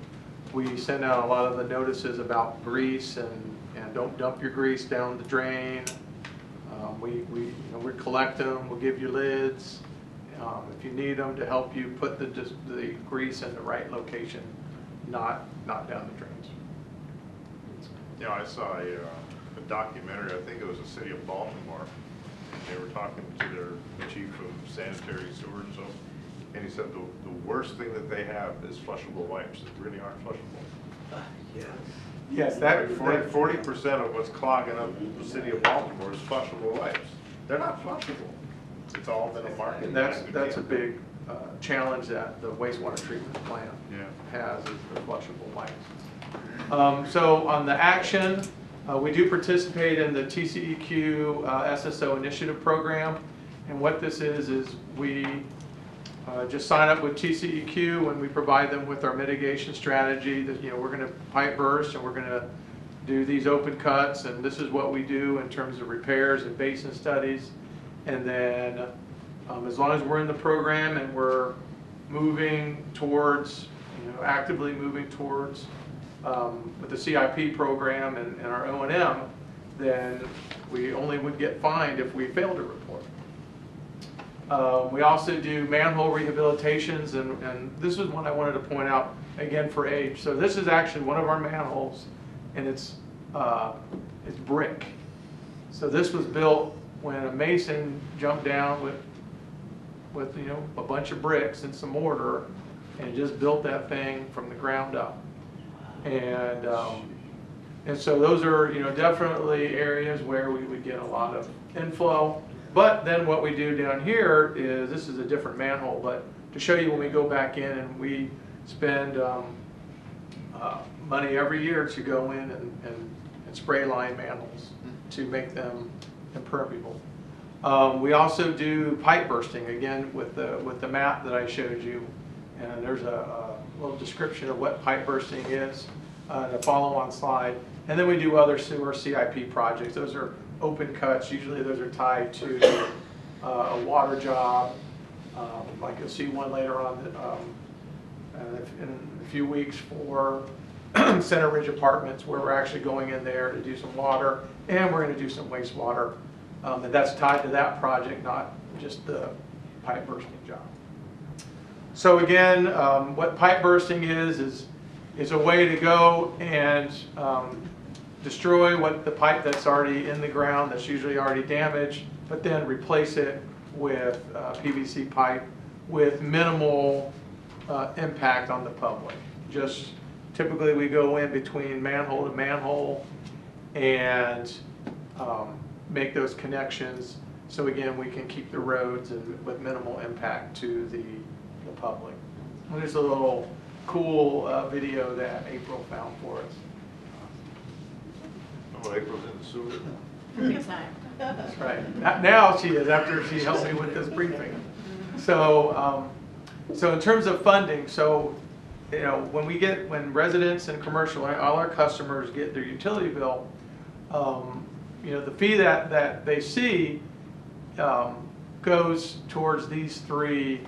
[SPEAKER 11] we send out a lot of the notices about grease and don't dump your grease down the drain. We collect them, we'll give you lids. If you need them to help you put the grease in the right location, not down the drains.
[SPEAKER 1] I saw a documentary, I think it was the city of Baltimore. They were talking to their chief of sanitary sewer and so, and he said the worst thing that they have is flushable wipes that really aren't flushable.
[SPEAKER 11] Yes,
[SPEAKER 1] Like 40% of what's clogging up the city of Baltimore is flushable wipes. They're not flushable. It's all been a market.
[SPEAKER 11] And that's a big challenge that the wastewater treatment plant has, is the flushable wipes. So on the action, we do participate in the TCEQ SSO initiative program, And what this is we just sign up with TCEQ and we provide them with our mitigation strategy that, you know, we're going to pipe burst and we're going to do these open cuts, and this is what we do in terms of repairs and basin studies. And then as long as we're in the program and we're moving towards, you know, actively moving towards with the CIP program and our O&M, then we only would get fined if we fail to report. We also do manhole rehabilitations, and this is one I wanted to point out again for age. So this is actually one of our manholes, and it's brick. So this was built when a mason jumped down with you know, a bunch of bricks and some mortar and just built that thing from the ground up. And so those are, you know, definitely areas where we would get a lot of inflow. But then what we do down here is, this is a different manhole, but to show you when we go back in and we spend money every year to go in and spray line manholes to make them impermeable. We also do pipe bursting, again with the map that I showed you, and there's a little description of what pipe bursting is in a follow-on slide. And then we do other sewer CIP projects. Those are open cuts. Usually those are tied to a water job. Like you'll see one later on in a few weeks for Center Ridge Apartments, where we're actually going in there to do some water, and we're going to do some wastewater. And that's tied to that project, not just the pipe bursting job. So again, what pipe bursting is a way to go and destroy what the pipe that's already in the ground, that's usually already damaged, but then replace it with PVC pipe with minimal impact on the public. Just typically we go in between manhole to manhole and make those connections, so again we can keep the roads and with minimal impact to the public. And there's a little cool video that April found for us.
[SPEAKER 10] Oh, April's in the sewer.
[SPEAKER 4] Big time.
[SPEAKER 11] That's right. Now she is, after she helped me with this briefing. So, so in terms of funding, so you know, when residents and commercial, all our customers get their utility bill, you know, the fee that they see goes towards these three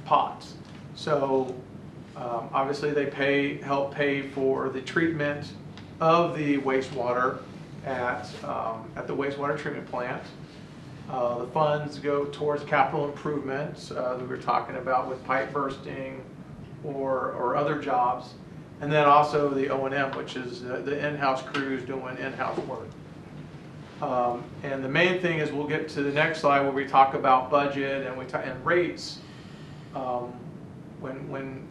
[SPEAKER 11] pots. So obviously they help pay for the treatment of the wastewater at the wastewater treatment plant. The funds go towards capital improvements that we were talking about with pipe bursting or other jobs. And then also the O&M, which is the in-house crews doing in-house work. And the main thing is, we'll get to the next slide where we talk about budget and rates. When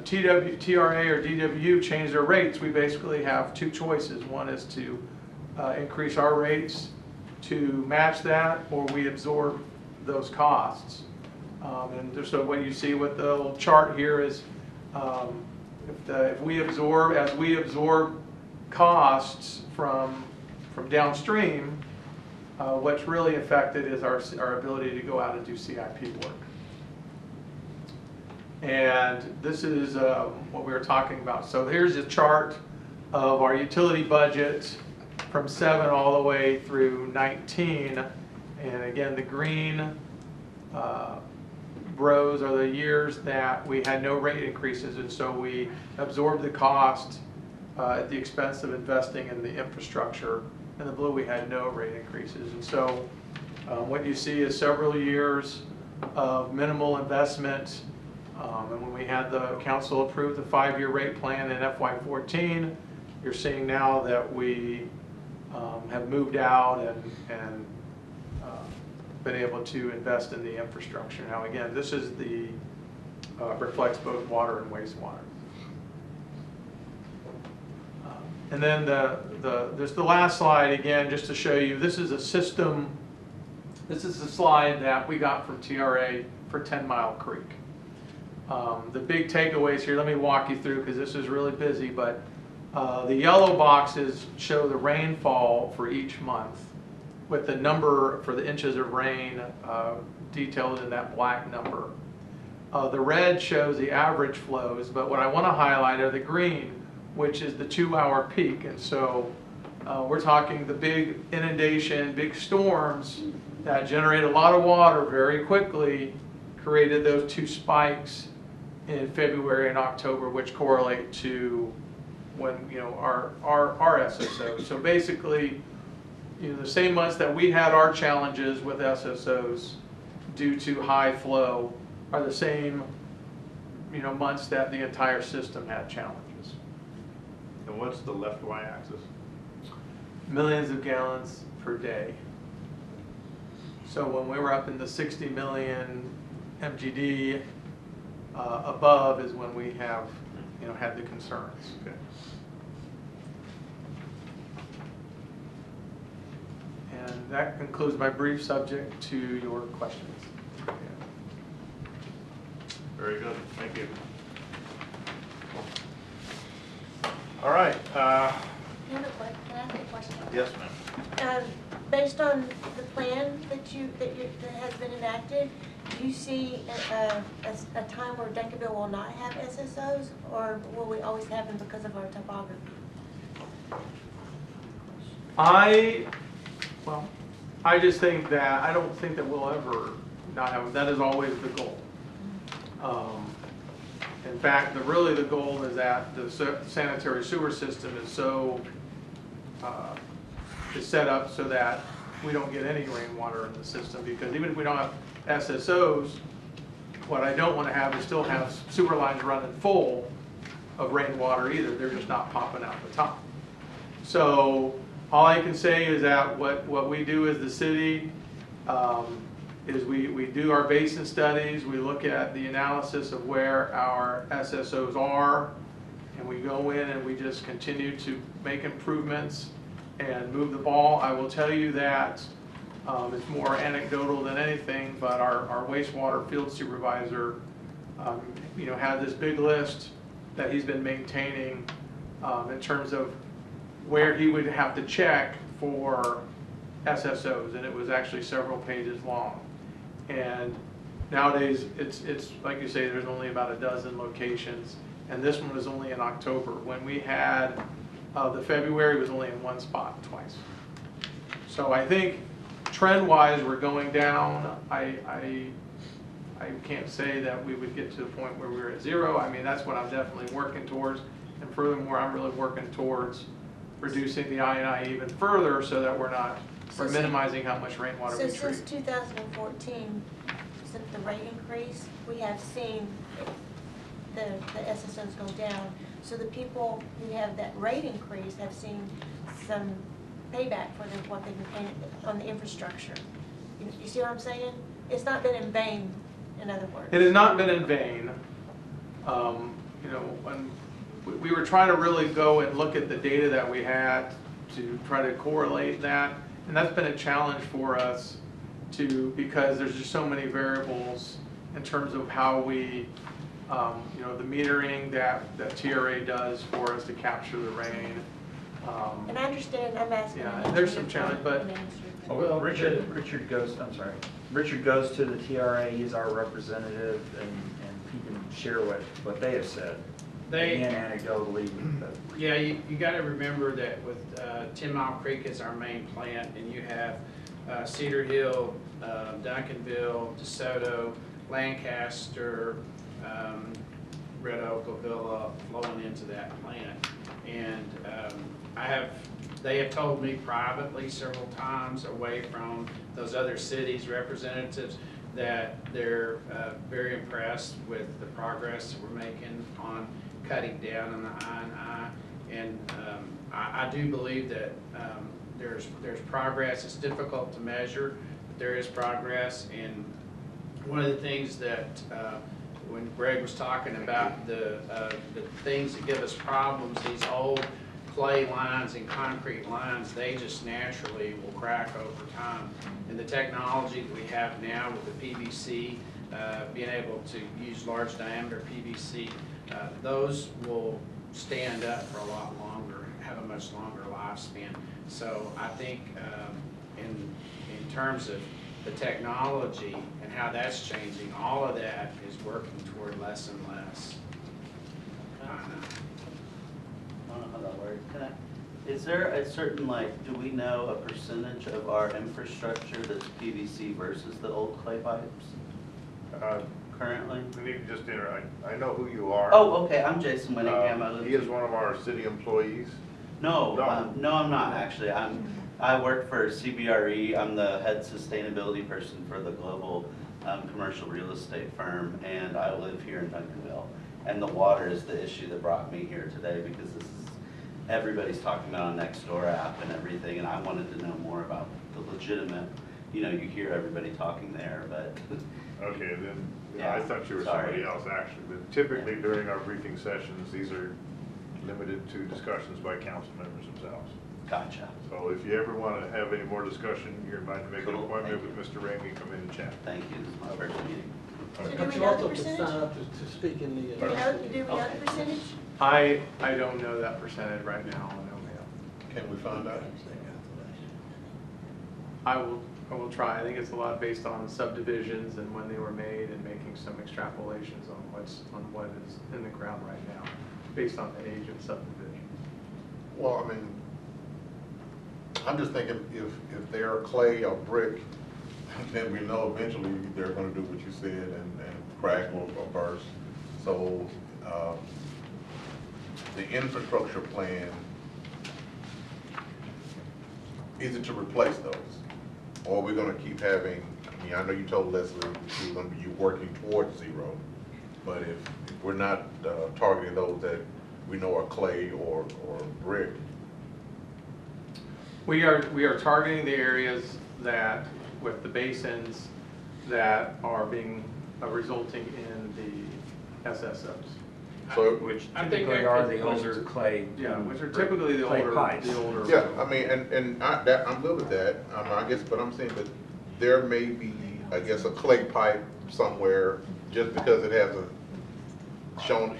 [SPEAKER 11] TRA or DWU change their rates, we basically have two choices. One is to increase our rates to match that, or we absorb those costs. And so what you see with the little chart here is if we absorb costs from downstream, what's really affected is our ability to go out and do CIP work. And this is what we were talking about. So here's a chart of our utility budget from 7 all the way through 19. And again, the green rows are the years that we had no rate increases, and so we absorbed the cost at the expense of investing in the infrastructure. In the blue, we had no rate increases. And so what you see is several years of minimal investment. And when we had the council approve the 5-year rate plan in FY14, you're seeing now that we have moved out and been able to invest in the infrastructure. Now again, this is reflects both water and wastewater. And then there's the last slide again, just to show you, this is a system, this is a slide that we got from TRA for 10 Mile Creek. The big takeaways here, let me walk you through because this is really busy, but the yellow boxes show the rainfall for each month. with the number for the inches of rain detailed in that black number. The red shows the average flows, but what I want to highlight are the green, which is the 2-hour peak. And so we're talking the big inundation, big storms that generate a lot of water very quickly, created those 2 spikes in February and October, which correlate to when, you know, our SSO. So basically, you know, the same months that we had our challenges with SSOs due to high flow are the same, you know, months that the entire system had challenges.
[SPEAKER 1] And what's the left y-axis?
[SPEAKER 11] Millions of gallons per day. So when we were up in the 60 million MGD above is when we have, you know, had the concerns.
[SPEAKER 1] Okay.
[SPEAKER 11] And that concludes my brief subject to your questions.
[SPEAKER 1] Very good, thank you. All right.
[SPEAKER 8] Can I ask a question?
[SPEAKER 1] Yes, ma'am.
[SPEAKER 8] Based on the plan that has been enacted, do you see a time where Duncanville will not have SSOs, or will we always have them because of our topography?
[SPEAKER 11] I just think that, I don't think that we'll ever not have them. That is always the goal. In fact, really the goal is that the sanitary sewer system is so is set up so that we don't get any rainwater in the system, because even if we don't have SSOs, what I don't want to have is still have sewer lines running full of rainwater either. They're just not popping out the top. So all I can say is that what we do as the city is we do our basin studies, we look at the analysis of where our SSOs are, and we go in and we just continue to make improvements and move the ball. I will tell you that it's more anecdotal than anything, but our wastewater field supervisor you know, had this big list that he's been maintaining in terms of where he would have to check for SSOs, and it was actually several pages long. And nowadays, it's like you say, there's only about a dozen locations, and this one was only in October. When we had the February, it was only in one spot twice. So I think trend-wise, we're going down. I can't say that we would get to the point where we're at 0. I mean, that's what I'm definitely working towards. And furthermore, I'm really working towards reducing the I&I even further so that we're minimizing how much rainwater we treat.
[SPEAKER 8] So since 2014, since the rate increase, we have seen the SSOs go down. So the people who have that rate increase have seen some payback for what they've been paying on the infrastructure. You see what I'm saying? It's not been in vain, in other words.
[SPEAKER 11] It has not been in vain. You know, when we were trying to really go and look at the data that we had to try to correlate that, and that's been a challenge for us because there's just so many variables in terms of how we, you know, the metering that TRA does for us to capture the rain.
[SPEAKER 8] And I understand, I'm asking.
[SPEAKER 11] Yeah, there's some challenge, but
[SPEAKER 2] Well, Richard goes to the TRA, he's our representative, and he can share what they have said. Again, anecdotally.
[SPEAKER 12] Yeah, you got to remember that with 10 Mile Creek is our main plant, and you have Cedar Hill, Duncanville, DeSoto, Lancaster, Red Oak, Avila flowing into that plant. And they have told me privately several times away from those other cities' representatives that they're very impressed with the progress that we're making on cutting down on the I&I. And I do believe that there's progress. It's difficult to measure, but there is progress. And one of the things that when Greg was talking about the things that give us problems, these old clay lines and concrete lines, they just naturally will crack over time. And the technology that we have now with the PVC, being able to use large diameter PVC, those will stand up for a lot longer, have a much longer lifespan. So I think in terms of the technology and how that's changing, all of that is working toward less and less.
[SPEAKER 13] I don't know how that works. Is there a certain, like, do we know a percentage of our infrastructure that's PVC versus the old clay pipes currently?
[SPEAKER 10] We need to just I know who you are.
[SPEAKER 13] Oh, okay, I'm Jason Winningham. I live
[SPEAKER 10] He is one of our city employees.
[SPEAKER 13] No, no, I'm not actually. I work for CBRE. I'm the head sustainability person for the global commercial real estate firm, and I live here in Duncanville. And the water is the issue that brought me here today, because this is, everybody's talking about a Nextdoor app and everything, and I wanted to know more about the legitimate, you know, you hear everybody talking there, but.
[SPEAKER 10] Okay, then,
[SPEAKER 13] Yeah,
[SPEAKER 10] I thought you were
[SPEAKER 13] sorry.
[SPEAKER 10] somebody else actually, but typically during our briefing sessions, these are limited to discussions by council members themselves.
[SPEAKER 13] Gotcha.
[SPEAKER 10] So if you ever want to have any more discussion, you're invited to make an
[SPEAKER 13] Cool,
[SPEAKER 10] appointment
[SPEAKER 13] thank
[SPEAKER 10] with Mr. Ramey, come in and chat.
[SPEAKER 13] Thank you, this is my first meeting.
[SPEAKER 8] So do
[SPEAKER 6] But
[SPEAKER 8] we
[SPEAKER 6] you
[SPEAKER 8] know
[SPEAKER 6] also
[SPEAKER 8] the
[SPEAKER 6] can sign
[SPEAKER 8] percentage?
[SPEAKER 6] up to speak in the.
[SPEAKER 8] Do we know the percentage?
[SPEAKER 11] I don't know that percentage right now, no ma'am.
[SPEAKER 10] Can we find out?
[SPEAKER 11] I will try. I think it's a lot based on subdivisions and when they were made, and making some extrapolations on what is in the ground right now, based on the age of subdivision.
[SPEAKER 10] Well, I mean, I'm just thinking if they're clay or brick, then we know eventually they're gonna do what you said and crack or burst. So, the infrastructure plan, is it to replace those? Or are we gonna keep having, I mean, I know you told Leslie you're gonna be working towards zero, but if we're not targeting those that we know are clay or brick.
[SPEAKER 11] We are targeting the areas that, with the basins that are being, resulting in the SSOs.
[SPEAKER 10] So,
[SPEAKER 2] Which
[SPEAKER 12] I think
[SPEAKER 2] typically
[SPEAKER 12] that
[SPEAKER 2] are
[SPEAKER 12] could-
[SPEAKER 2] the older clay.
[SPEAKER 11] Yeah, which are typically the
[SPEAKER 2] clay
[SPEAKER 11] older,
[SPEAKER 2] pipes.
[SPEAKER 10] yeah, I mean, and I'm good with that, I guess, but I'm saying that there may be, I guess, a clay pipe somewhere, just because it hasn't shown,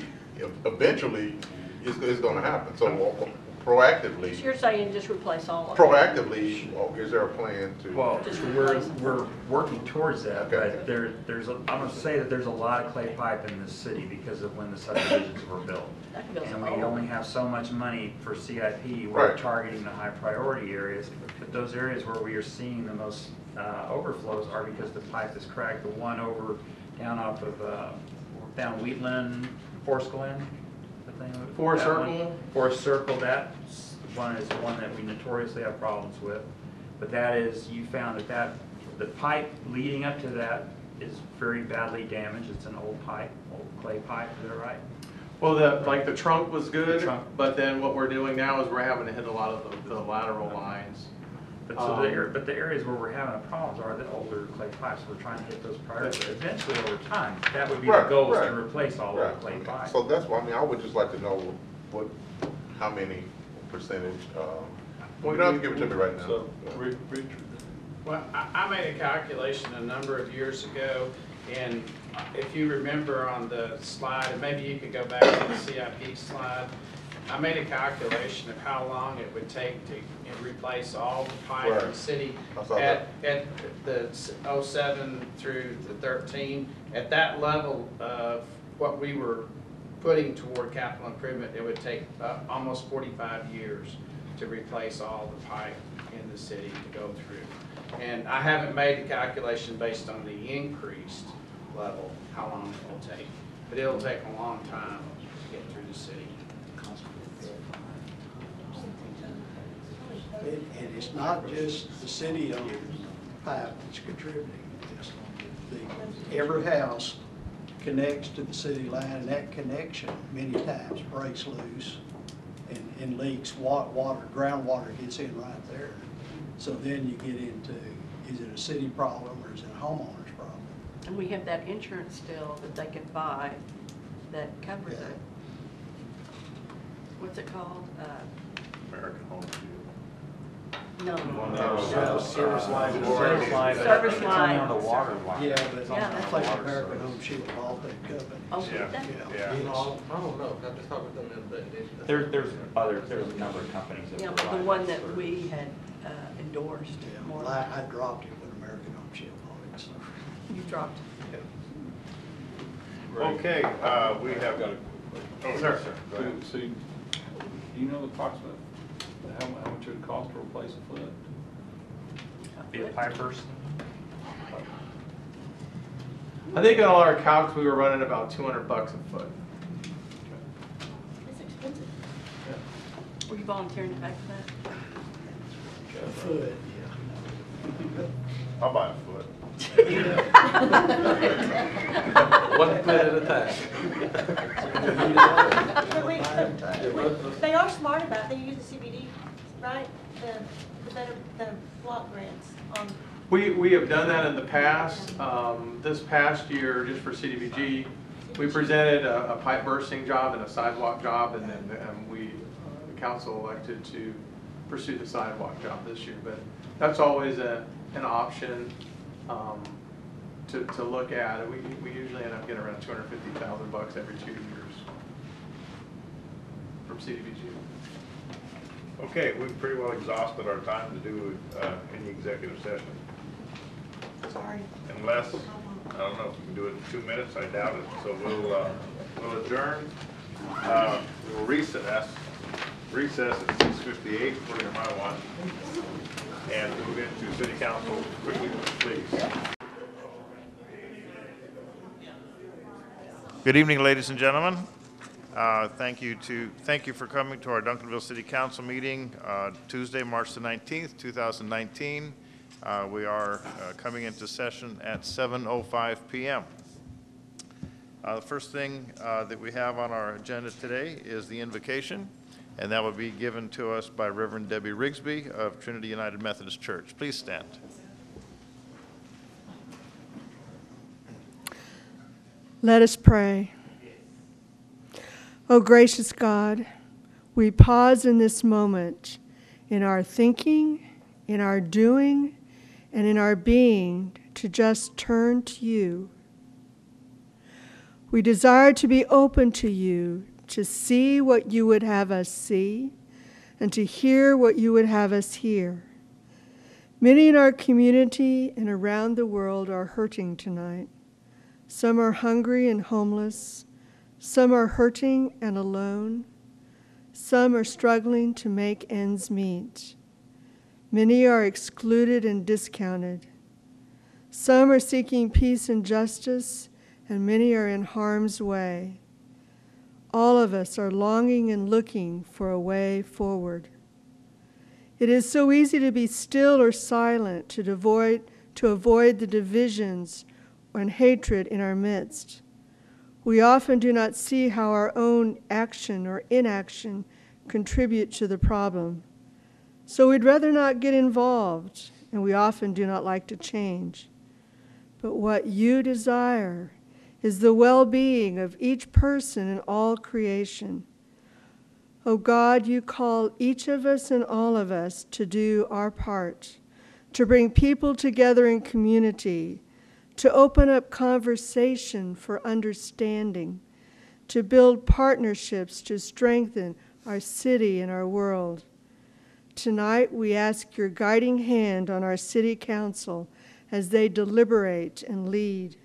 [SPEAKER 10] eventually, it's gonna happen, so proactively.
[SPEAKER 5] So you're saying just replace all of it?
[SPEAKER 10] Proactively, is there a plan to?
[SPEAKER 2] Well,
[SPEAKER 5] Just
[SPEAKER 2] we're
[SPEAKER 5] replace them.
[SPEAKER 2] working towards that,
[SPEAKER 10] Okay.
[SPEAKER 2] but there's I'm gonna say that there's a lot of clay pipe in this city because of when the subdivisions were built.
[SPEAKER 5] That goes
[SPEAKER 2] And we
[SPEAKER 5] all
[SPEAKER 2] only
[SPEAKER 5] over.
[SPEAKER 2] have so much money for CIP, we're
[SPEAKER 10] Right.
[SPEAKER 2] targeting the high priority areas. But those areas where we are seeing the most overflows are because the pipe is cracked. The one over, down off of, down Wheatland, Forest Glen, the thing.
[SPEAKER 11] Forest
[SPEAKER 2] that one.
[SPEAKER 11] Circle?
[SPEAKER 2] Forest Circle, that one is the one that we notoriously have problems with. But that is, you found that the pipe leading up to that is very badly damaged. It's an old pipe, old clay pipe, is that right?
[SPEAKER 11] Well, like the trunk was good,
[SPEAKER 2] The trunk.
[SPEAKER 11] but then what we're doing now is we're having to hit a lot of the lateral lines.
[SPEAKER 2] But so but the areas where we're having problems are the older clay pipes. We're trying to hit those priorities. Eventually, over time, that would be the
[SPEAKER 10] Right,
[SPEAKER 2] goal, is
[SPEAKER 10] right,
[SPEAKER 2] to replace all
[SPEAKER 10] right.
[SPEAKER 2] the clay pipes.
[SPEAKER 10] So that's why, I mean, I would just like to know how many percentage, you don't have to give it to me right now.
[SPEAKER 14] So,
[SPEAKER 12] Well, I made a calculation a number of years ago, and if you remember on the slide, and maybe you could go back to the CIP slide, I made a calculation of how long it would take to replace all the pipe in the
[SPEAKER 10] Right.
[SPEAKER 12] city
[SPEAKER 10] I saw
[SPEAKER 12] at the 07 through the 13. At that level of what we were putting toward capital improvement, it would take almost 45 years to replace all the pipe in the city to go through. And I haven't made the calculation based on the increased level, how long it will take. But it'll take a long time to get through the city.
[SPEAKER 3] And it's not just the city owned pipe that's contributing to this. Every house connects to the city line, and that connection many times breaks loose and leaks water, groundwater gets in right there. So then you get into, is it a city problem or is it a homeowner's problem?
[SPEAKER 5] And we have that insurance still that they can buy that covers
[SPEAKER 3] Yeah.
[SPEAKER 5] it. What's it called?
[SPEAKER 10] American Home Shield.
[SPEAKER 5] No.
[SPEAKER 3] Service line.
[SPEAKER 1] Service line.
[SPEAKER 5] Service
[SPEAKER 2] It's only on the
[SPEAKER 5] line.
[SPEAKER 2] water line.
[SPEAKER 3] Yeah, but
[SPEAKER 5] Yeah,
[SPEAKER 3] it's
[SPEAKER 5] that's
[SPEAKER 3] like
[SPEAKER 2] water
[SPEAKER 3] American
[SPEAKER 2] service.
[SPEAKER 3] Home Shield, all big companies.
[SPEAKER 5] Oh,
[SPEAKER 1] Yeah.
[SPEAKER 5] that-
[SPEAKER 1] Yeah.
[SPEAKER 6] You know, I don't know, I just talked with them the other day.
[SPEAKER 2] There's a number of companies that
[SPEAKER 5] Yeah, but
[SPEAKER 2] provide
[SPEAKER 5] the one
[SPEAKER 2] that
[SPEAKER 5] that
[SPEAKER 2] service.
[SPEAKER 5] we had endorsed.
[SPEAKER 3] Yeah,
[SPEAKER 5] more
[SPEAKER 3] well, I dropped it with American Home Shield on it, so.
[SPEAKER 5] You dropped.
[SPEAKER 1] Okay, we have, oh, sir. Go ahead.
[SPEAKER 14] So, do you know the approximate, how much it would cost to replace a foot?
[SPEAKER 2] Be a pipe burst.
[SPEAKER 11] I think on all our calcs, we were running about $200 a foot.
[SPEAKER 8] It's expensive.
[SPEAKER 5] Were you volunteering to pay for that?
[SPEAKER 3] A foot, yeah.
[SPEAKER 1] I'll buy a foot.
[SPEAKER 6] One foot at a time.
[SPEAKER 8] They are smart about it, they use the CBD, right? The block grants on.
[SPEAKER 11] We have done that in the past. This past year, just for CDBG, we presented a pipe bursting job and a sidewalk job, and then the council elected to pursue the sidewalk job this year. But that's always an option to look at. We usually end up getting around $250,000 every 2 years from CDBG.
[SPEAKER 1] Okay, we've pretty well exhausted our time to do any executive session.
[SPEAKER 8] Sorry.
[SPEAKER 1] Unless, I don't know if we can do it in 2 minutes, I doubt it. So we'll adjourn. We'll recess at 6:58 according to my watch, and move into city council quickly, please. Good evening, ladies and gentlemen. Thank you for coming to our Duncanville City Council meeting Tuesday, March the 19th, 2019. We are coming into session at 7:05 p.m. The first thing that we have on our agenda today is the invocation, and that will be given to us by Reverend Debbie Rigsby of Trinity United Methodist Church. Please stand.
[SPEAKER 15] Let us pray. O gracious God, we pause in this moment in our thinking, in our doing, and in our being to just turn to you. We desire to be open to you, to see what you would have us see, and to hear what you would have us hear. Many in our community and around the world are hurting tonight. Some are hungry and homeless. Some are hurting and alone. Some are struggling to make ends meet. Many are excluded and discounted. Some are seeking peace and justice, and many are in harm's way. All of us are longing and looking for a way forward. It is so easy to be still or silent, to avoid the divisions and hatred in our midst. We often do not see how our own action or inaction contribute to the problem. So we'd rather not get involved, and we often do not like to change. But what you desire is the well-being of each person and all creation. Oh God, you call each of us and all of us to do our part, to bring people together in community, to open up conversation for understanding, to build partnerships to strengthen our city and our world. Tonight, we ask your guiding hand on our city council as they deliberate and lead.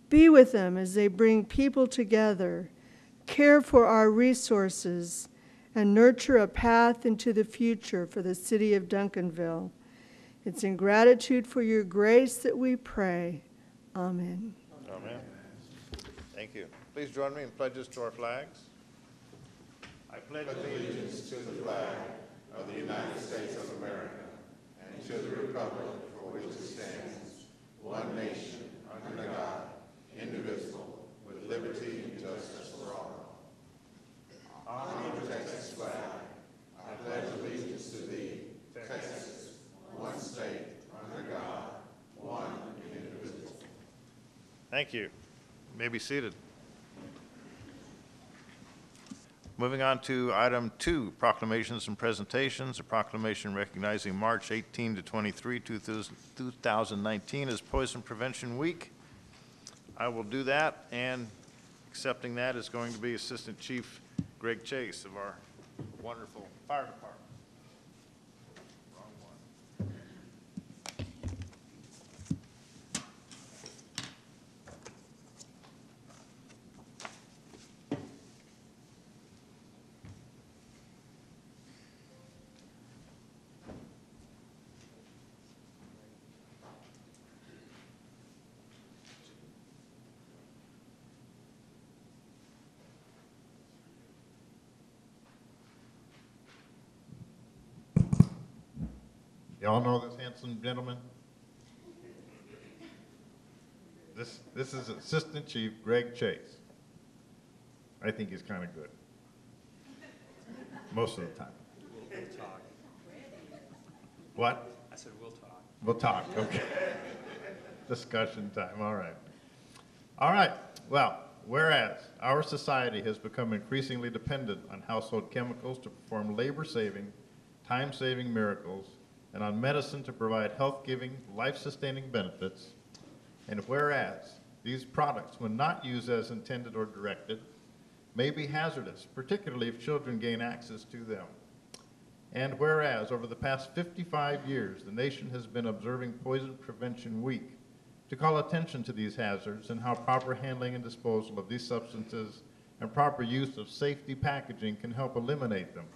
[SPEAKER 15] Be with them as they bring people together, care for our resources, and nurture a path into the future for the city of Duncanville. It's in gratitude for your grace that we pray. Amen.
[SPEAKER 1] Amen. Thank you. Please join me in pledges to our flags. I pledge allegiance to the flag of the United States of America and to the republic for which it stands, one nation, under God, indivisible, with liberty and justice for all. On the Texas flag, I pledge allegiance to thee, Texas, one state, under God, one and indivisible. Thank you. You may be seated. Moving on to item 2, proclamations and presentations. A proclamation recognizing March 18 to 23, 2019 as Poison Prevention Week. I will do that, and accepting that is going to be Assistant Chief Greg Chase of our wonderful fire department. Y'all know this handsome gentleman? This is Assistant Chief Greg Chase. I think he's kind of good. Most of the time.
[SPEAKER 2] We'll talk.
[SPEAKER 1] What?
[SPEAKER 2] I said we'll talk.
[SPEAKER 1] We'll talk, okay. Discussion time, all right. All right, well, whereas our society has become increasingly dependent on household chemicals to perform labor-saving, time-saving miracles, and on medicine to provide health-giving, life-sustaining benefits, and whereas these products, when not used as intended or directed, may be hazardous, particularly if children gain access to them. And whereas over the past 55 years, the nation has been observing Poison Prevention Week to call attention to these hazards and how proper handling and disposal of these substances and proper use of safety packaging can help eliminate them.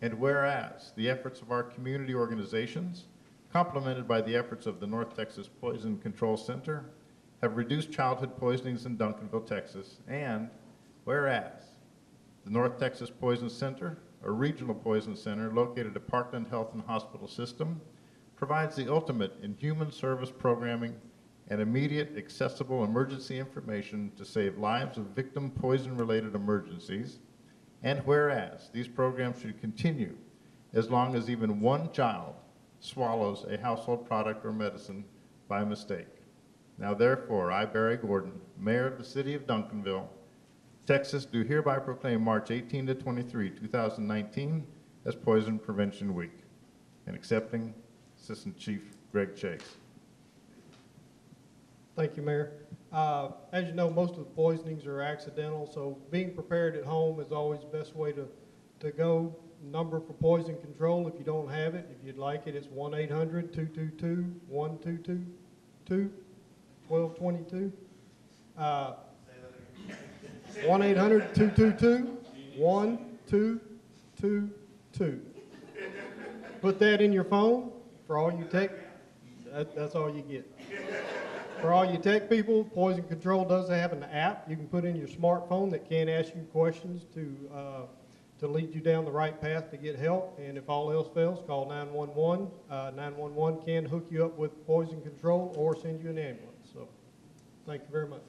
[SPEAKER 1] And whereas the efforts of our community organizations, complemented by the efforts of the North Texas Poison Control Center, have reduced childhood poisonings in Duncanville, Texas. And whereas the North Texas Poison Center, a regional poison center located at Parkland Health and Hospital System, provides the ultimate in human service programming and immediate, accessible emergency information to save lives of victim poison-related emergencies. And whereas these programs should continue as long as even one child swallows a household product or medicine by mistake. Now therefore, I, Barry Gordon, Mayor of the City of Duncanville, Texas, do hereby proclaim March 18 to 23, 2019 as Poison Prevention Week, and accepting Assistant Chief Greg Chase.
[SPEAKER 16] Thank you, Mayor. As you know, most of the poisonings are accidental, so being prepared at home is always the best way to go. Number for poison control, if you don't have it, if you'd like it, it's 1-800-222-1222, 1222. 1-800-222-1222. Put that in your phone for all you tech. That's all you get. For all you tech people, Poison Control does have an app you can put in your smartphone that can ask you questions to lead you down the right path to get help. And if all else fails, call 911. 911 can hook you up with Poison Control or send you an ambulance. So, thank you very much.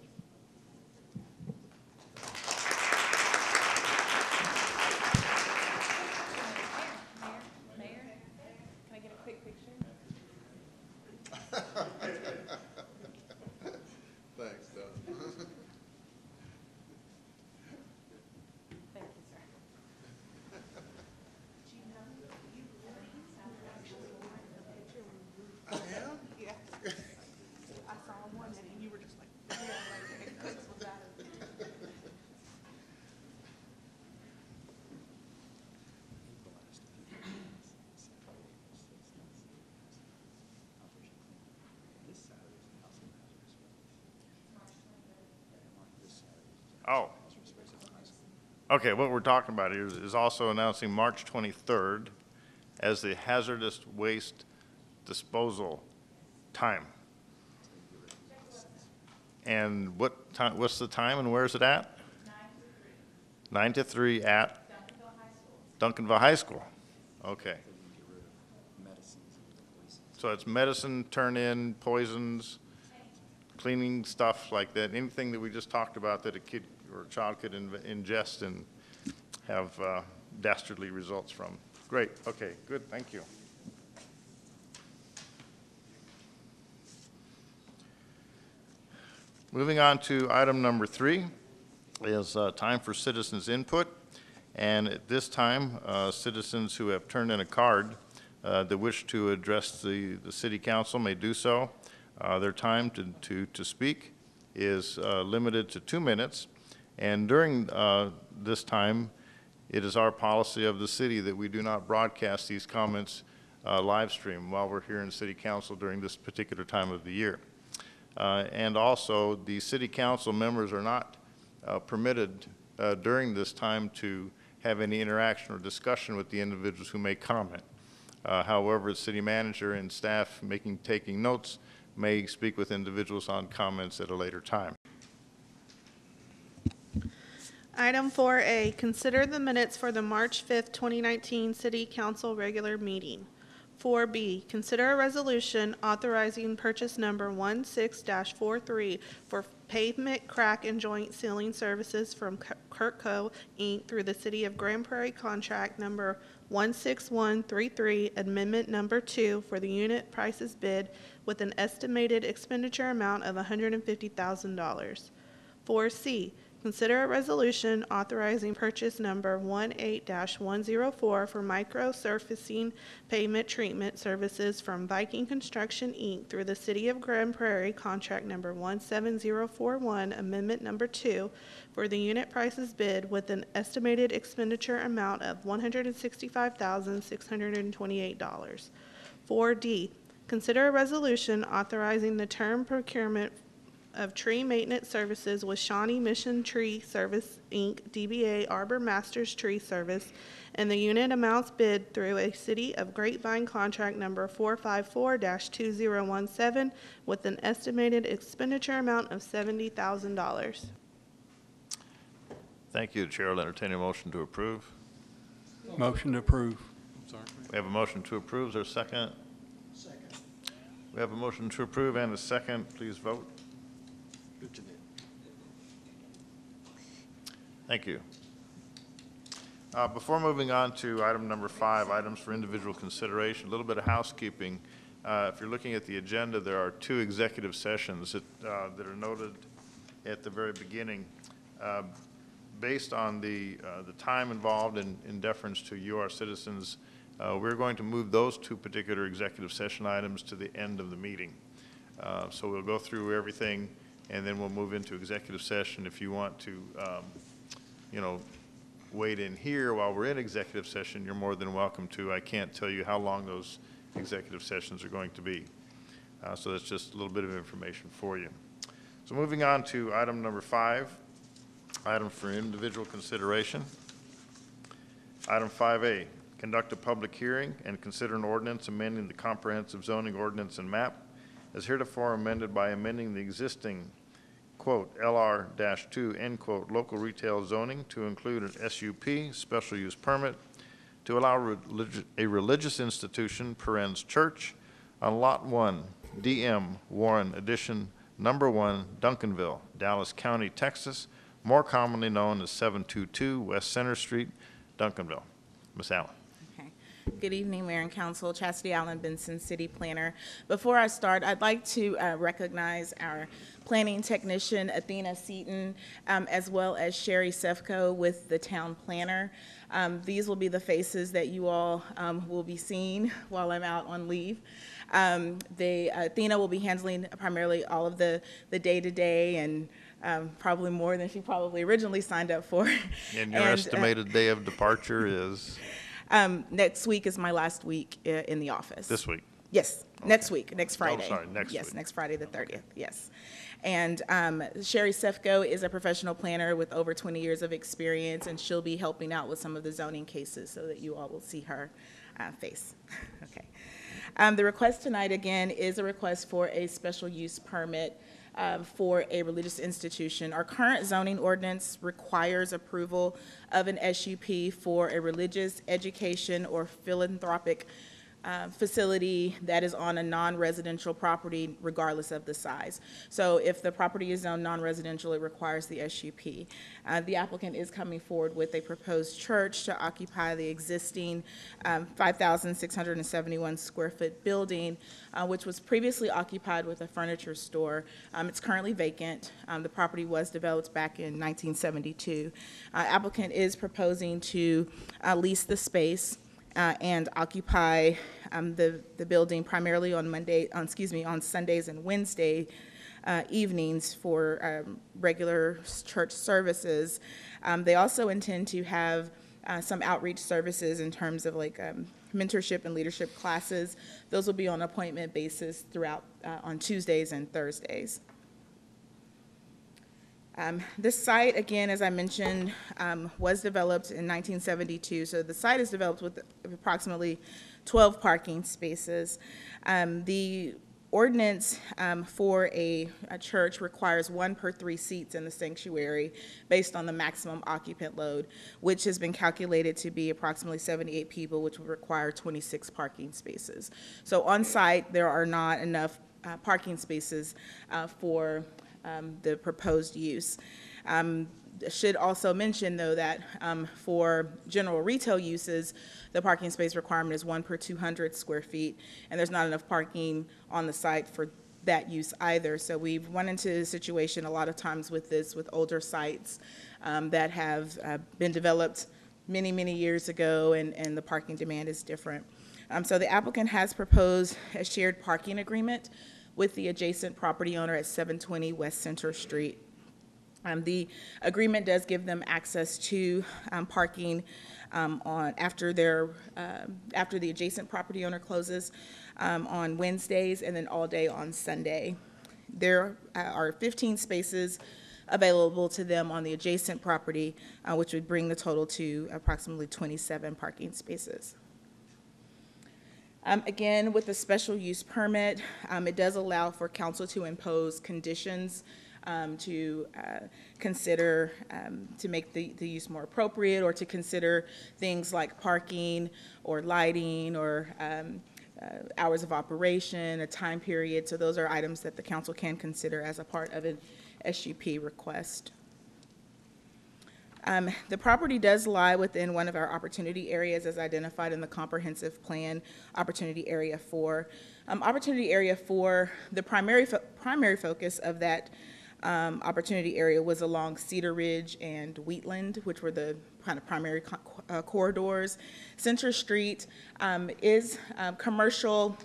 [SPEAKER 7] Mayor, can I get a quick picture?
[SPEAKER 10] Thanks, Doug.
[SPEAKER 7] Thank you, sir.
[SPEAKER 10] I am?
[SPEAKER 7] Yeah. I saw one and you were just like, yeah, like, Chris was out of it.
[SPEAKER 1] Oh. Okay, what we're talking about here is also announcing March 23rd as the hazardous waste disposal time. And what time, what's the time and where is it at? 9 to 3 at? Duncanville High School. Okay. So it's medicine, turn-in, poisons, cleaning stuff like that, anything that we just talked about that a kid or a child could ingest and have dastardly results from. Great, okay, good, thank you. Moving on to item number 3 is time for citizens' input. And at this time, citizens who have turned in a card that wish to address the city council may do so. Their time to speak is limited to 2 minutes. And during this time, it is our policy of the city that we do not broadcast these comments live stream while we're here in city council during this particular time of the year. And also, the city council members are not permitted during this time to have any interaction or discussion with the individuals who may comment. However, the city manager and staff taking notes may speak with individuals on comments at a later time.
[SPEAKER 17] Item 4A, consider the minutes for the March 5th, 2019 City Council regular meeting. 4B, consider a resolution authorizing purchase number 16-43 for pavement crack and joint sealing services from Kirkco, Inc. through the City of Grand Prairie contract number 16133, amendment number 2 for the unit prices bid with an estimated expenditure amount of $150,000. 4C, consider a resolution authorizing purchase number 18-104 for micro-surfacing pavement treatment services from Viking Construction, Inc. through the City of Grand Prairie, contract number 17041, amendment number 2, for the unit prices bid with an estimated expenditure amount of $165,628. 4D, consider a resolution authorizing the term procurement of tree maintenance services with Shawnee Mission Tree Service, Inc., DBA Arbor Masters Tree Service, and the unit amounts bid through a City of Grapevine contract number 454-2017 with an estimated expenditure amount of $70,000.
[SPEAKER 1] Thank you. The chair will entertain a motion to approve.
[SPEAKER 14] Motion to approve.
[SPEAKER 1] We have a motion to approve. Is there a second?
[SPEAKER 3] Second.
[SPEAKER 1] We have a motion to approve and a second. Please vote. Thank you. Before moving on to item number 5, items for individual consideration, a little bit of housekeeping. If you're looking at the agenda, there are 2 executive sessions that are noted at the very beginning. Based on the time involved in deference to you, our citizens, we're going to move those 2 particular executive session items to the end of the meeting. So we'll go through everything, and then we'll move into executive session. If you want to, wait in here while we're in executive session, you're more than welcome to. I can't tell you how long those executive sessions are going to be. So that's just a little bit of information for you. So moving on to item number 5, item for individual consideration. Item 5A, conduct a public hearing and consider an ordinance amending the comprehensive zoning ordinance and map as heretofore amended by amending the existing, quote, LR-2, end quote, local retail zoning to include an SUP, special use permit, to allow a religious institution, parens church, on Lot 1, DM Warren Addition, number 1, Duncanville, Dallas County, Texas, more commonly known as 722 West Center Street, Duncanville. Ms. Allen.
[SPEAKER 7] Good evening, Mayor and Council. Chastity Allen, Benson City Planner. Before I start, I'd like to recognize our planning technician, Athena Seaton, as well as Sherry Sefco with the town planner. These will be the faces that you all will be seeing while I'm out on leave. Athena will be handling primarily all of the day-to-day and probably more than she probably originally signed up for.
[SPEAKER 1] And your estimated day of departure is?
[SPEAKER 7] Next week is my last week in the office.
[SPEAKER 1] This week?
[SPEAKER 7] Yes, okay. Next week, next Friday.
[SPEAKER 1] Oh, sorry, next week.
[SPEAKER 7] Yes, next Friday the 30th, yes. And Sherry Sefco is a professional planner with over 20 years of experience, and she'll be helping out with some of the zoning cases so that you all will see her face. Okay. The request tonight, again, is a request for a special use permit for a religious institution. Our current zoning ordinance requires approval of an SUP for a religious, education, or philanthropic facility that is on a non-residential property regardless of the size. So if the property is zoned non-residential, it requires the SUP. The applicant is coming forward with a proposed church to occupy the existing 5,671 square foot building, which was previously occupied with a furniture store. It's currently vacant. The property was developed back in 1972. Applicant is proposing to lease the space and occupy the building primarily on on Sundays and Wednesday evenings for regular church services. They also intend to have some outreach services in terms of like mentorship and leadership classes. Those will be on appointment basis throughout on Tuesdays and Thursdays. This site, again, as I mentioned, was developed in 1972. So the site is developed with approximately 12 parking spaces. The ordinance for a church requires 1 per 3 seats in the sanctuary based on the maximum occupant load, which has been calculated to be approximately 78 people, which would require 26 parking spaces. So on site, there are not enough parking spaces for the proposed use. Should also mention, though, that for general retail uses, the parking space requirement is 1 per 200 square feet, and there's not enough parking on the site for that use either. So we've run into a situation a lot of times with this, with older sites that have been developed many, many years ago, and the parking demand is different. So the applicant has proposed a shared parking agreement with the adjacent property owner at 720 West Center Street. The agreement does give them access to parking after the adjacent property owner closes on Wednesdays, and then all day on Sunday. There are 15 spaces available to them on the adjacent property, which would bring the total to approximately 27 parking spaces. Again, with the special use permit, it does allow for council to impose conditions to consider to make the use more appropriate, or to consider things like parking or lighting or hours of operation, a time period. So those are items that the council can consider as a part of an SUP request. The property does lie within one of our opportunity areas as identified in the comprehensive plan, Opportunity Area 4. Opportunity Area 4, the primary focus of that opportunity area was along Cedar Ridge and Wheatland, which were the kind of primary corridors. Center Street is commercial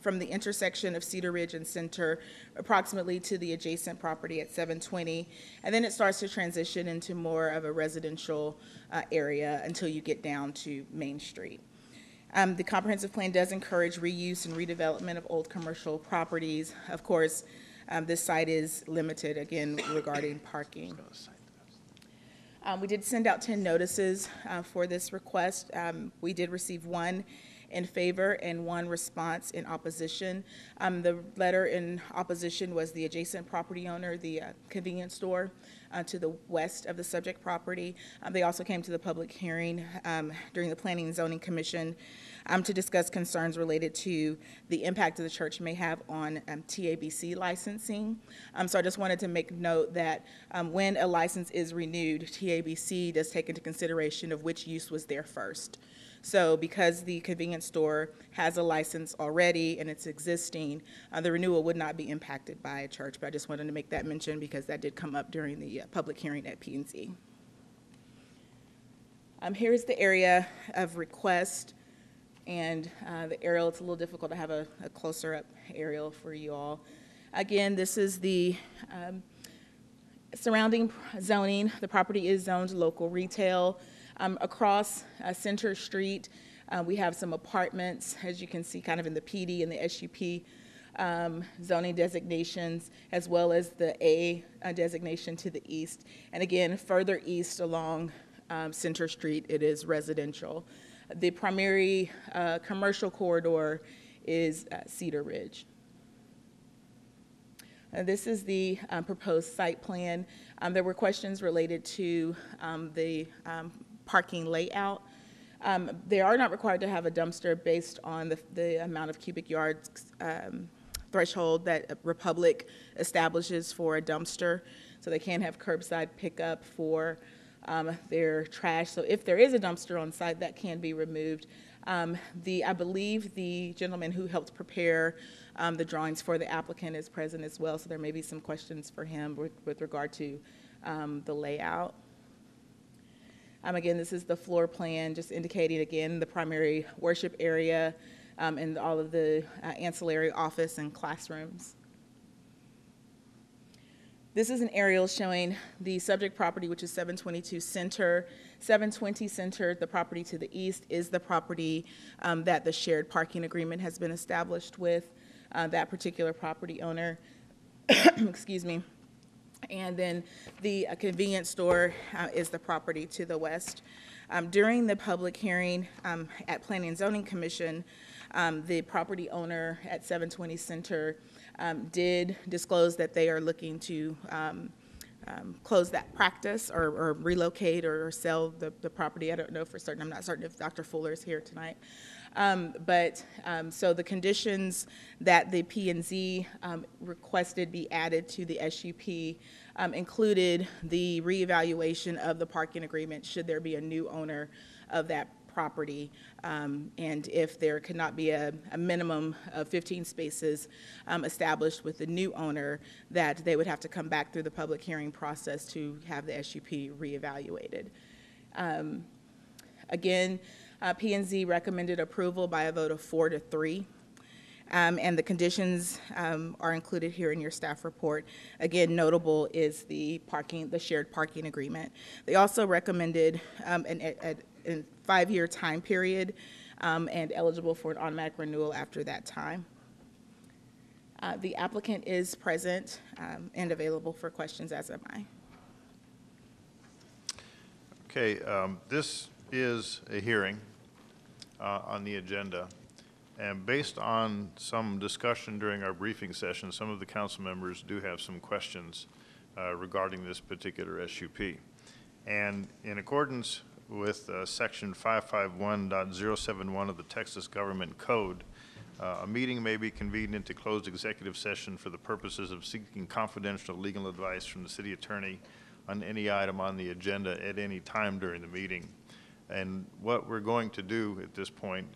[SPEAKER 7] from the intersection of Cedar Ridge and Center approximately to the adjacent property at 720, and then it starts to transition into more of a residential area until you get down to Main Street. The comprehensive plan does encourage reuse and redevelopment of old commercial properties. Of course, this site is limited, again, regarding parking. We did send out 10 notices for this request. We did receive 1 in favor and 1 response in opposition. The letter in opposition was the adjacent property owner, the convenience store to the west of the subject property. They also came to the public hearing during the Planning and Zoning Commission to discuss concerns related to the impact that the church may have on TABC licensing. So I just wanted to make note that when a license is renewed, TABC does take into consideration of which use was there first. So because the convenience store has a license already and it's existing, the renewal would not be impacted by a church. But I just wanted to make that mention because that did come up during the public hearing at P&Z. Here's the area of request, and the aerial, it's a little difficult to have a closer up aerial for you all. Again, this is the surrounding zoning. The property is zoned local retail. Across Center Street, we have some apartments, as you can see, kind of in the PD and the SUP zoning designations, as well as the A designation to the east. And again, further east along Center Street, it is residential. The primary commercial corridor is Cedar Ridge. This is the proposed site plan. There were questions related to the parking layout. They are not required to have a dumpster based on the amount of cubic yards threshold that Republic establishes for a dumpster. So they can have curbside pickup for their trash. So if there is a dumpster on site, that can be removed. I believe the gentleman who helped prepare the drawings for the applicant is present as well, so there may be some questions for him with regard to the layout. Again, this is the floor plan, just indicating again the primary worship area and all of the ancillary office and classrooms. This is an aerial showing the subject property, which is 722 Center. 720 Center, the property to the east, is the property that the shared parking agreement has been established with that particular property owner. Excuse me. And then the convenience store is the property to the west. During the public hearing at Planning and Zoning Commission, the property owner at 720 Center did disclose that they are looking to close that practice or relocate or sell the property. I don't know for certain. I'm not certain if Dr. Fuller is here tonight. So the conditions that the P&Z requested be added to the SUP included the reevaluation of the parking agreement should there be a new owner of that property, and if there could not be a minimum of 15 spaces established with the new owner, that they would have to come back through the public hearing process to have the SUP reevaluated. Again, P&Z recommended approval by a vote of 4-3. And the conditions are included here in your staff report. Again, notable is the shared parking agreement. They also recommended a 5-year time period and eligible for an automatic renewal after that time. The applicant is present and available for questions, as am I.
[SPEAKER 1] Okay, this is a hearing on the agenda. And based on some discussion during our briefing session, some of the council members do have some questions regarding this particular SUP. And in accordance with section 551.071 of the Texas Government Code, a meeting may be convened into closed executive session for the purposes of seeking confidential legal advice from the city attorney on any item on the agenda at any time during the meeting. And what we're going to do at this point,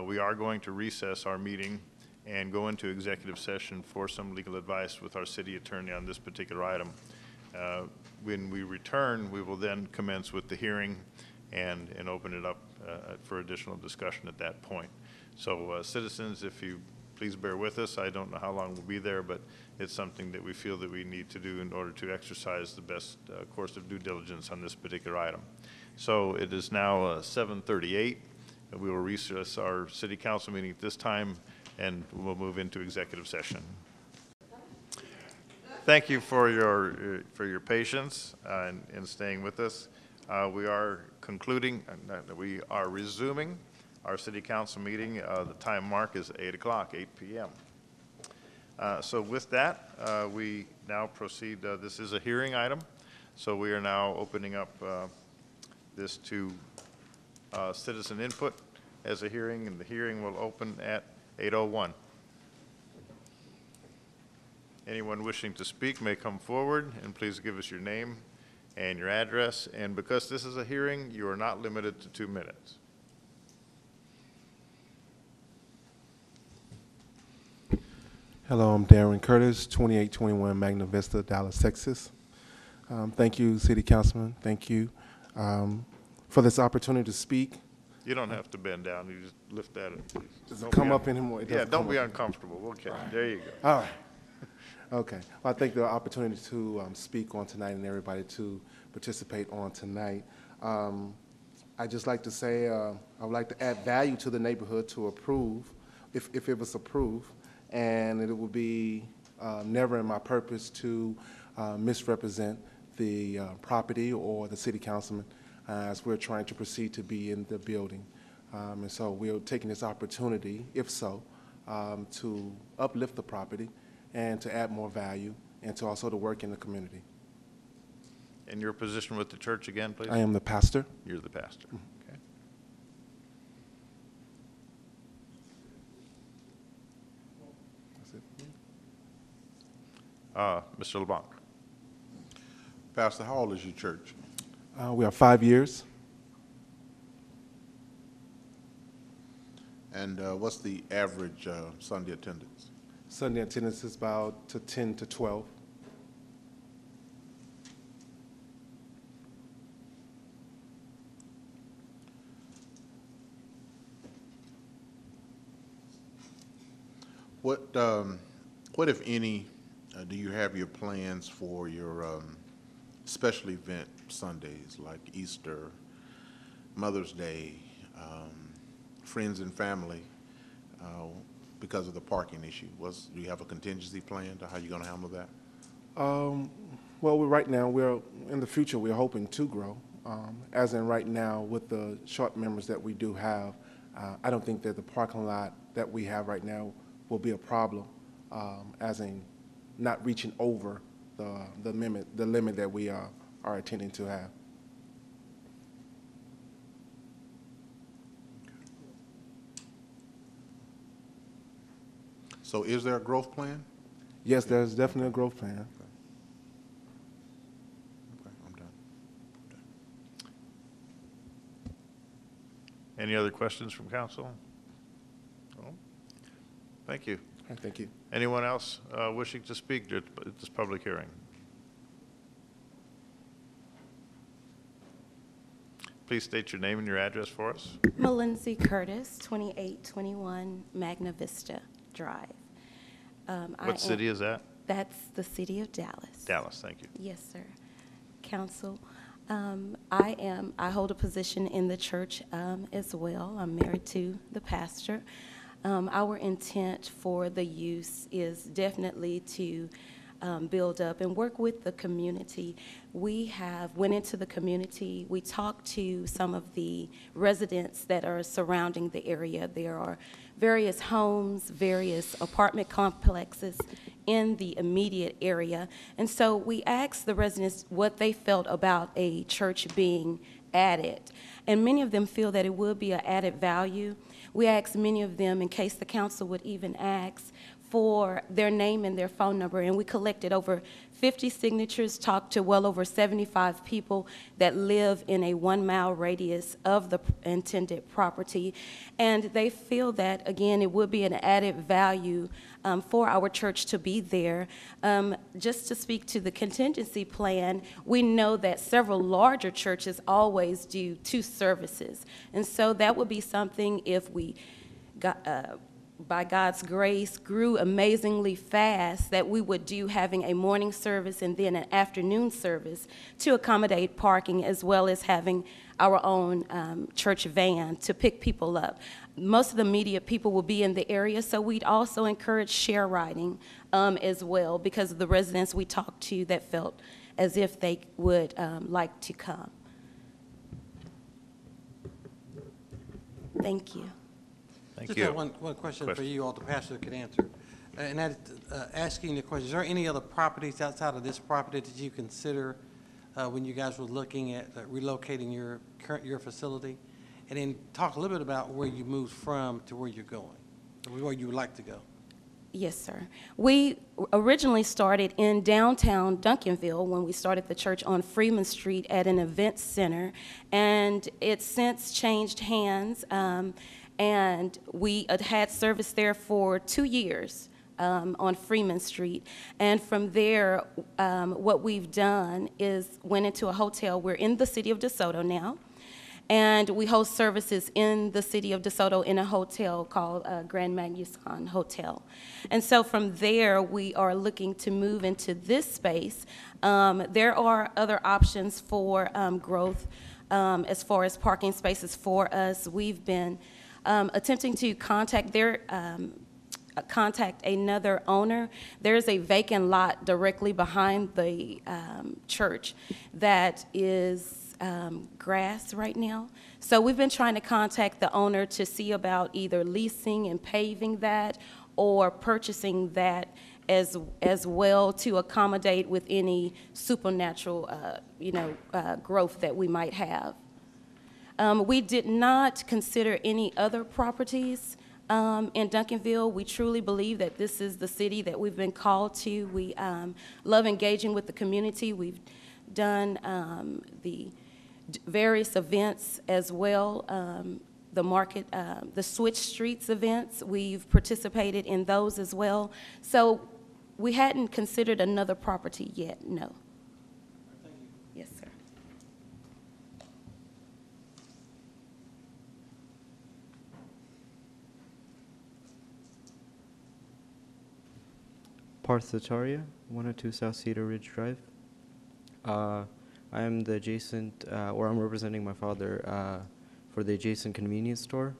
[SPEAKER 1] we are going to recess our meeting and go into executive session for some legal advice with our city attorney on this particular item. When we return, we will then commence with the hearing and open it up for additional discussion at that point. So citizens, if you please bear with us. I don't know how long we'll be there, but it's something that we feel that we need to do in order to exercise the best course of due diligence on this particular item. So it is now 7:38. We will recess our city council meeting at this time, and we'll move into executive session. Thank you for your patience in staying with us. We are we are resuming our city council meeting. The time mark is 8 o'clock, 8 p.m. So with that, we now proceed. This is a hearing item, so we are now opening up this to citizen input as a hearing, and the hearing will open at 8:01. Anyone wishing to speak may come forward, and please give us your name and your address. And because this is a hearing, you are not limited to 2 minutes.
[SPEAKER 18] Hello, I'm Darren Curtis, 2821 Magna Vista, Dallas, Texas. Thank you, City Councilman. Thank you for this opportunity to speak.
[SPEAKER 1] You don't have to bend down. You just lift that.
[SPEAKER 18] Does it come up anymore?
[SPEAKER 1] Yeah, don't be uncomfortable. Okay, there you go.
[SPEAKER 18] All right. Okay. Well, I think the opportunity to speak on tonight and everybody to participate on tonight. I'd just like to say I would like to add value to the neighborhood to approve, if it was approved, and it would be never in my purpose to misrepresent the property or the city councilman as we're trying to proceed to be in the building. And so we're taking this opportunity, if so, to uplift the property and to add more value and to also to work in the community.
[SPEAKER 1] And your position with the church again, please?
[SPEAKER 18] I am the pastor.
[SPEAKER 1] You're the pastor. Okay. Mr. LeBlanc.
[SPEAKER 10] Pastor, how old is your church?
[SPEAKER 18] We are 5 years.
[SPEAKER 10] And what's the average Sunday attendance?
[SPEAKER 18] Sunday attendance is about 10 to 12.
[SPEAKER 10] What, if any, do you have your plans for your special event Sundays like Easter, Mother's Day, friends and family, because of the parking issue? Do you have a contingency plan to how you're going to handle that?
[SPEAKER 18] Well, right now, in the future, we're hoping to grow. As in right now, with the short members that we do have, I don't think that the parking lot that we have right now will be a problem, as in not reaching over the limit that we are intending to have.
[SPEAKER 10] So is there a growth plan?
[SPEAKER 18] Yes, there's definitely a growth plan.
[SPEAKER 10] Okay, I'm done.
[SPEAKER 1] Any other questions from council? No? Thank you.
[SPEAKER 18] Thank you.
[SPEAKER 1] Anyone else wishing to speak at this public hearing? Please state your name and your address for us.
[SPEAKER 19] Melindsay Curtis, 2821 Magna Vista Drive.
[SPEAKER 1] What city is that?
[SPEAKER 19] That's the city of Dallas.
[SPEAKER 1] Dallas, thank you.
[SPEAKER 19] Yes, sir. Council, I hold a position in the church as well. I'm married to the pastor. Our intent for the use is definitely to build up and work with the community. We went into the community. We talked to some of the residents that are surrounding the area. There are various homes, various apartment complexes in the immediate area. And so we asked the residents what they felt about a church being added. And many of them feel that it would be an added value. We asked many of them, in case the council would even ask, for their name and their phone number, and we collected over 50 signatures, talked to well over 75 people that live in a 1-mile radius of the intended property, and they feel that, again, it would be an added value for our church to be there. Just to speak to the contingency plan, we know that several larger churches always do 2 services, and so that would be something if we got by God's grace, grew amazingly fast, that we would do having a morning service and then an afternoon service to accommodate parking, as well as having our own church van to pick people up. Most of the media people will be in the area, so we'd also encourage share riding as well, because of the residents we talked to that felt as if they would like to come. Thank you.
[SPEAKER 6] Just have one question for you all, the pastor could answer. And that, asking the question, is there any other properties outside of this property that you consider when you guys were looking at relocating your facility? And then talk a little bit about where you moved from to where you're going, or where you would like to go.
[SPEAKER 19] Yes, sir. We originally started in downtown Duncanville when we started the church on Freeman Street at an event center, and it's since changed hands. And we had service there for 2 years on Freeman Street. And from there, what we've done is went into a hotel. We're in the city of DeSoto now. And we host services in the city of DeSoto in a hotel called Grand Magnuson Hotel. And so from there, we are looking to move into this space. There are other options for growth as far as parking spaces for us. We've been attempting to contact another owner. There's a vacant lot directly behind the church that is grass right now. So we've been trying to contact the owner to see about either leasing and paving that or purchasing that as well to accommodate with any supernatural growth that we might have. We did not consider any other properties in Duncanville. We truly believe that this is the city that we've been called to. We love engaging with the community. We've done the various events as well. The market, the Switch Streets events, we've participated in those as well. So we hadn't considered another property yet, no. Yes, sir.
[SPEAKER 20] Parth Zataria, 102 South Cedar Ridge Drive. I am the adjacent, or I'm representing my father for the adjacent convenience store.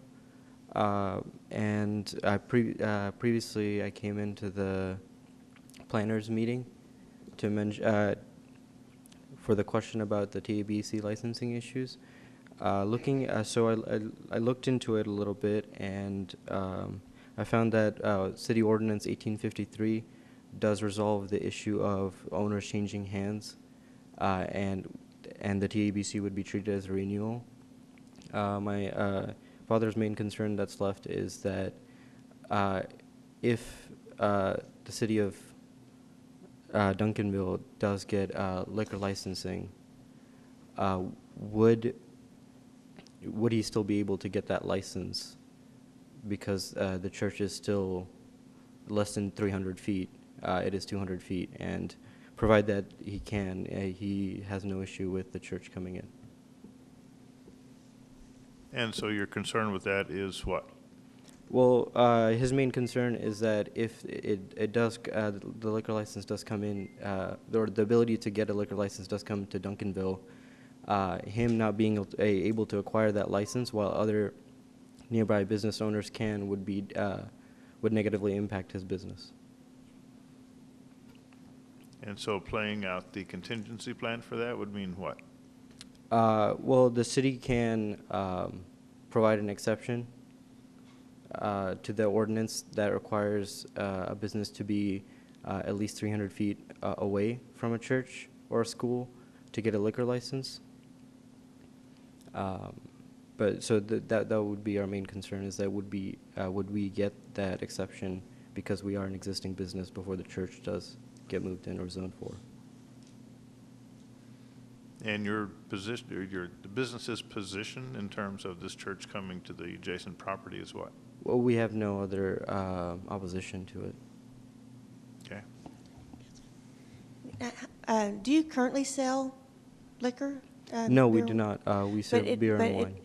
[SPEAKER 20] And previously I came into the planners meeting to mention, for the question about the TABC licensing issues. So I looked into it a little bit, and I found that City Ordinance 1853 does resolve the issue of owners changing hands, and the TABC would be treated as a renewal. My father's main concern that's left is that if the city of Duncanville does get liquor licensing, would he still be able to get that license, because the church is still less than 300 feet. It is 200 feet, and provide that he can, he has no issue with the church coming in.
[SPEAKER 1] And so your concern with that is what?
[SPEAKER 20] Well, his main concern is that if it does, the liquor license does come in, or the ability to get a liquor license does come to Duncanville, him not being able to acquire that license while other nearby business owners can would negatively impact his business.
[SPEAKER 1] And so playing out the contingency plan for that would mean what?
[SPEAKER 20] Well, the city can provide an exception to the ordinance that requires a business to be at least 300 feet away from a church or a school to get a liquor license. But so that would be our main concern, is that would we get that exception because we are an existing business before the church does get moved in or zoned for.
[SPEAKER 1] And your position, or the business's position in terms of this church coming to the adjacent property is what?
[SPEAKER 20] Well, we have no other opposition to it.
[SPEAKER 8] Do you currently sell liquor?
[SPEAKER 20] No, we
[SPEAKER 8] beer?
[SPEAKER 20] do not. We serve beer and wine.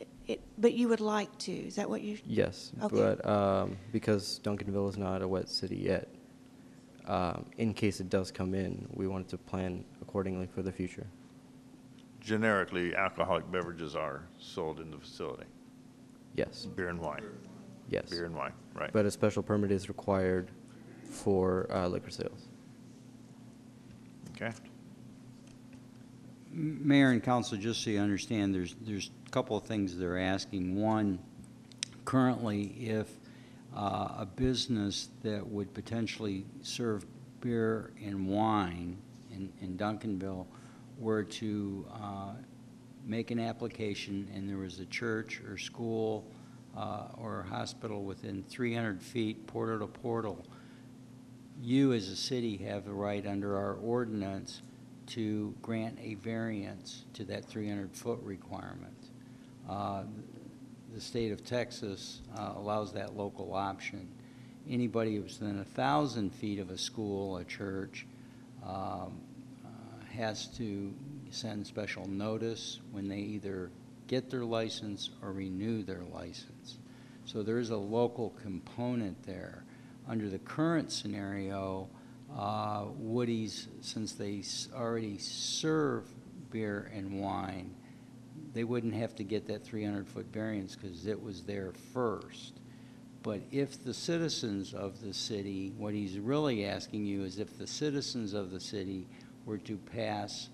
[SPEAKER 8] But you would like to, is that what you?
[SPEAKER 20] Yes,
[SPEAKER 8] Okay.
[SPEAKER 20] but because Duncanville is not a wet city yet, in case it does come in, we wanted to plan accordingly for the future.
[SPEAKER 1] Generically, alcoholic beverages are sold in the facility?
[SPEAKER 20] Yes.
[SPEAKER 1] Beer and wine?
[SPEAKER 20] Yes.
[SPEAKER 1] Beer and wine, right.
[SPEAKER 20] But a special permit is required for liquor sales.
[SPEAKER 1] Okay.
[SPEAKER 9] Mayor and council, just so you understand, there's a couple of things they're asking. One, currently, if a business that would potentially serve beer and wine in Duncanville were to make an application and there was a church or school or hospital within 300 feet, portal to portal, you as a city have the right under our ordinance to grant a variance to that 300-foot requirement. The state of Texas allows that local option. Anybody who's within 1,000 feet of a school, a church, has to send special notice when they either get their license or renew their license. So there's a local component there. Under the current scenario, Woody's, since they already serve beer and wine, they wouldn't have to get that 300-foot variance because it was there first. But if the citizens of the city, what he's really asking you is if the citizens of the city were to pass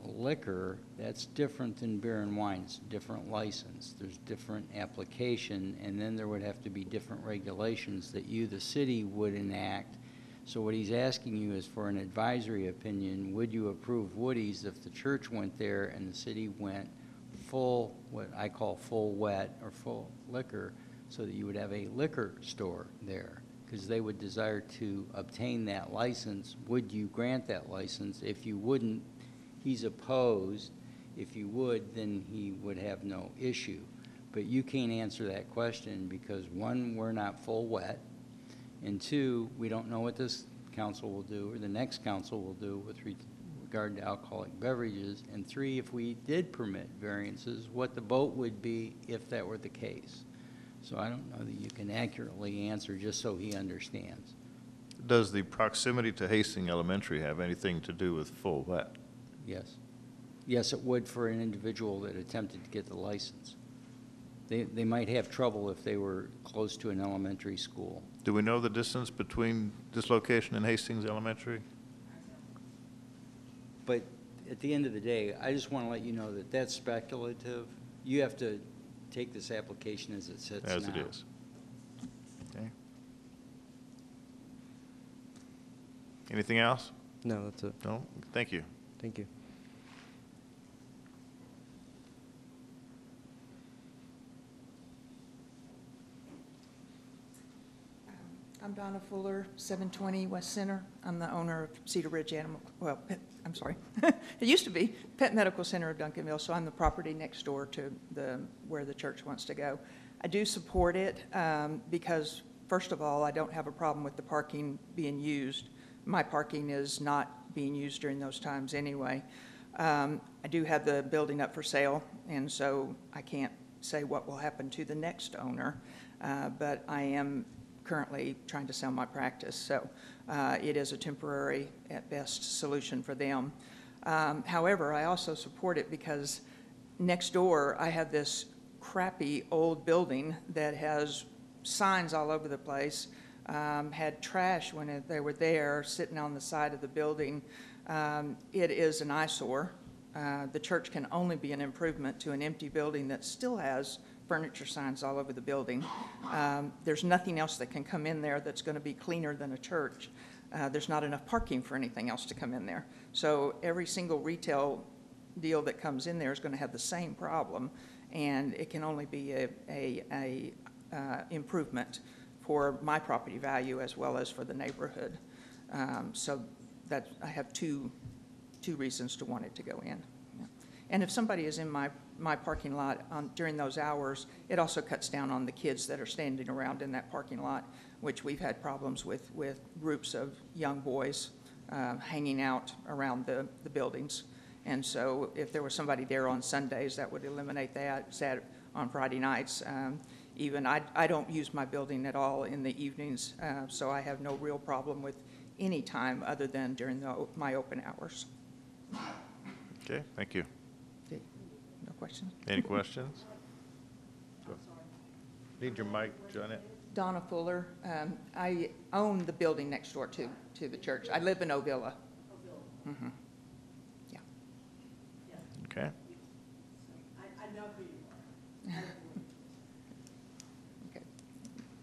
[SPEAKER 9] liquor, that's different than beer and wine. It's a different license. There's different application, and then there would have to be different regulations that you, the city, would enact. So what he's asking you is for an advisory opinion. Would you approve Woody's if the church went there and the city went full, what I call full wet or full liquor, so that you would have a liquor store there, because they would desire to obtain that license. Would you grant that license? If you wouldn't, he's opposed. If you would, then he would have no issue. But you can't answer that question because, one, we're not full wet, and two, we don't know what this council will do or the next council will do with regard to alcoholic beverages, and three, if we did permit variances, what the vote would be if that were the case. So I don't know that you can accurately answer just so he understands.
[SPEAKER 1] Does the proximity to Hastings Elementary have anything to do with full wet?
[SPEAKER 9] Yes. Yes, it would for an individual that attempted to get the license. They might have trouble if they were close to an elementary school.
[SPEAKER 1] Do we know the distance between this location and Hastings Elementary?
[SPEAKER 9] But at the end of the day, I just want to let you know that that's speculative. You have to take this application as it sits now.
[SPEAKER 1] As it is. Okay. Anything else?
[SPEAKER 20] No, that's it.
[SPEAKER 1] No? Thank you.
[SPEAKER 20] Thank you.
[SPEAKER 21] I'm Donna Fuller, 720 West Center. I'm the owner of Cedar Ridge Animal, well, I'm sorry. It used to be Pet Medical Center of Duncanville, so I'm the property next door to where the church wants to go. I do support it because, first of all, I don't have a problem with the parking being used. My parking is not being used during those times anyway. I do have the building up for sale, and so I can't say what will happen to the next owner, but I am currently trying to sell my practice, so it is a temporary, at best, solution for them. However, I also support it because next door I have this crappy old building that has signs all over the place, had trash when they were there sitting on the side of the building. It is an eyesore. The church can only be an improvement to an empty building that still has furniture signs all over the building. There's nothing else that can come in there that's going to be cleaner than a church. There's not enough parking for anything else to come in there. So every single retail deal that comes in there is going to have the same problem, and it can only be a improvement for my property value as well as for the neighborhood. So that I have two reasons to want it to go in. Yeah. And if somebody is in my parking lot during those hours, it also cuts down on the kids that are standing around in that parking lot, which we've had problems with groups of young boys hanging out around the buildings. And so if there was somebody there on Sundays, that would eliminate that. On Friday nights, even I don't use my building at all in the evenings, so I have no real problem with any time other than during my open hours.
[SPEAKER 1] Okay, thank you.
[SPEAKER 21] No questions?
[SPEAKER 1] Any questions? Need your mic, Janet.
[SPEAKER 21] Donna Fuller. I own the building next door to the church. I live in Ovilla. Mm-hmm. Yeah.
[SPEAKER 1] Okay.
[SPEAKER 21] I know who you are. Okay.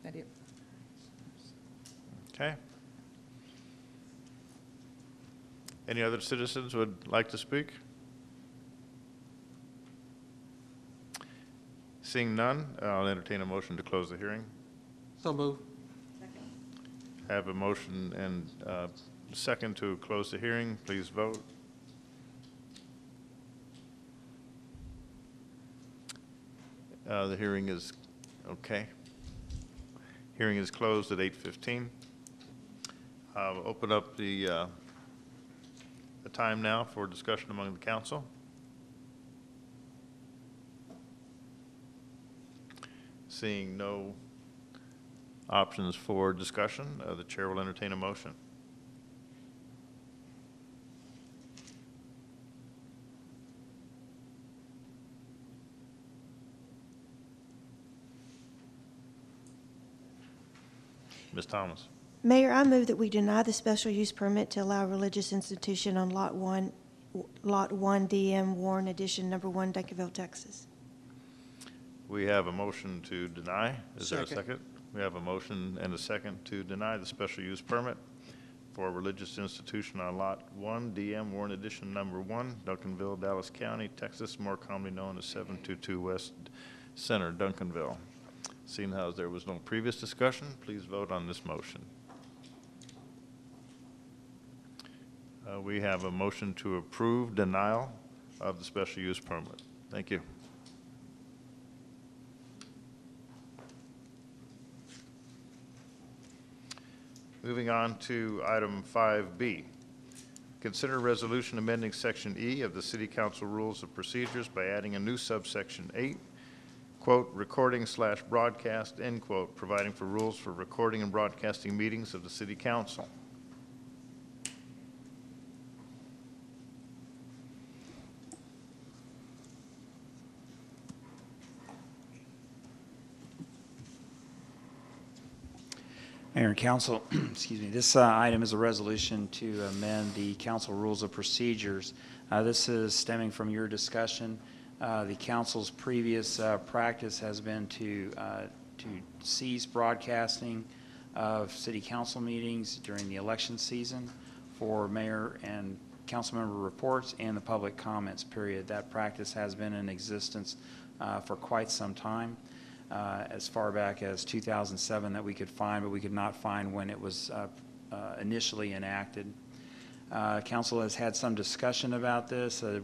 [SPEAKER 21] That it.
[SPEAKER 1] Okay. Any other citizens would like to speak? Seeing none, I'll entertain a motion to close the hearing.
[SPEAKER 6] So move.
[SPEAKER 1] Have a motion and second to close the hearing. Please vote. The hearing is okay. Hearing is closed at 8:15. I'll open up the time now for discussion among the council. Seeing no options for discussion, the chair will entertain a motion. Ms. Thomas.
[SPEAKER 8] Mayor, I move that we deny the special use permit to allow religious institution on Lot 1 DM Warren Edition, number 1, Duncanville, Texas.
[SPEAKER 1] We have a motion to deny. Is there a
[SPEAKER 6] Second.
[SPEAKER 1] second? We have a motion and a second to deny the special use permit for a religious institution on Lot 1, DM Warren Edition number 1, Duncanville, Dallas County, Texas, more commonly known as 722 West Center, Duncanville. Seeing how there was no previous discussion, please vote on this motion. We have a motion to approve denial of the special use permit. Thank you. Moving on to item 5B. Consider a resolution amending Section E of the City Council Rules of Procedures by adding a new subsection 8, quote, recording/broadcast, end quote, providing for rules for recording and broadcasting meetings of the City Council.
[SPEAKER 2] Mayor and Council, excuse me, this item is a resolution to amend the council rules of procedures. This is stemming from your discussion. The council's previous practice has been to cease broadcasting of city council meetings during the election season for mayor and council member reports and the public comments period. That practice has been in existence for quite some time. As far back as 2007 that we could find, but we could not find when it was initially enacted. Council has had some discussion about this. The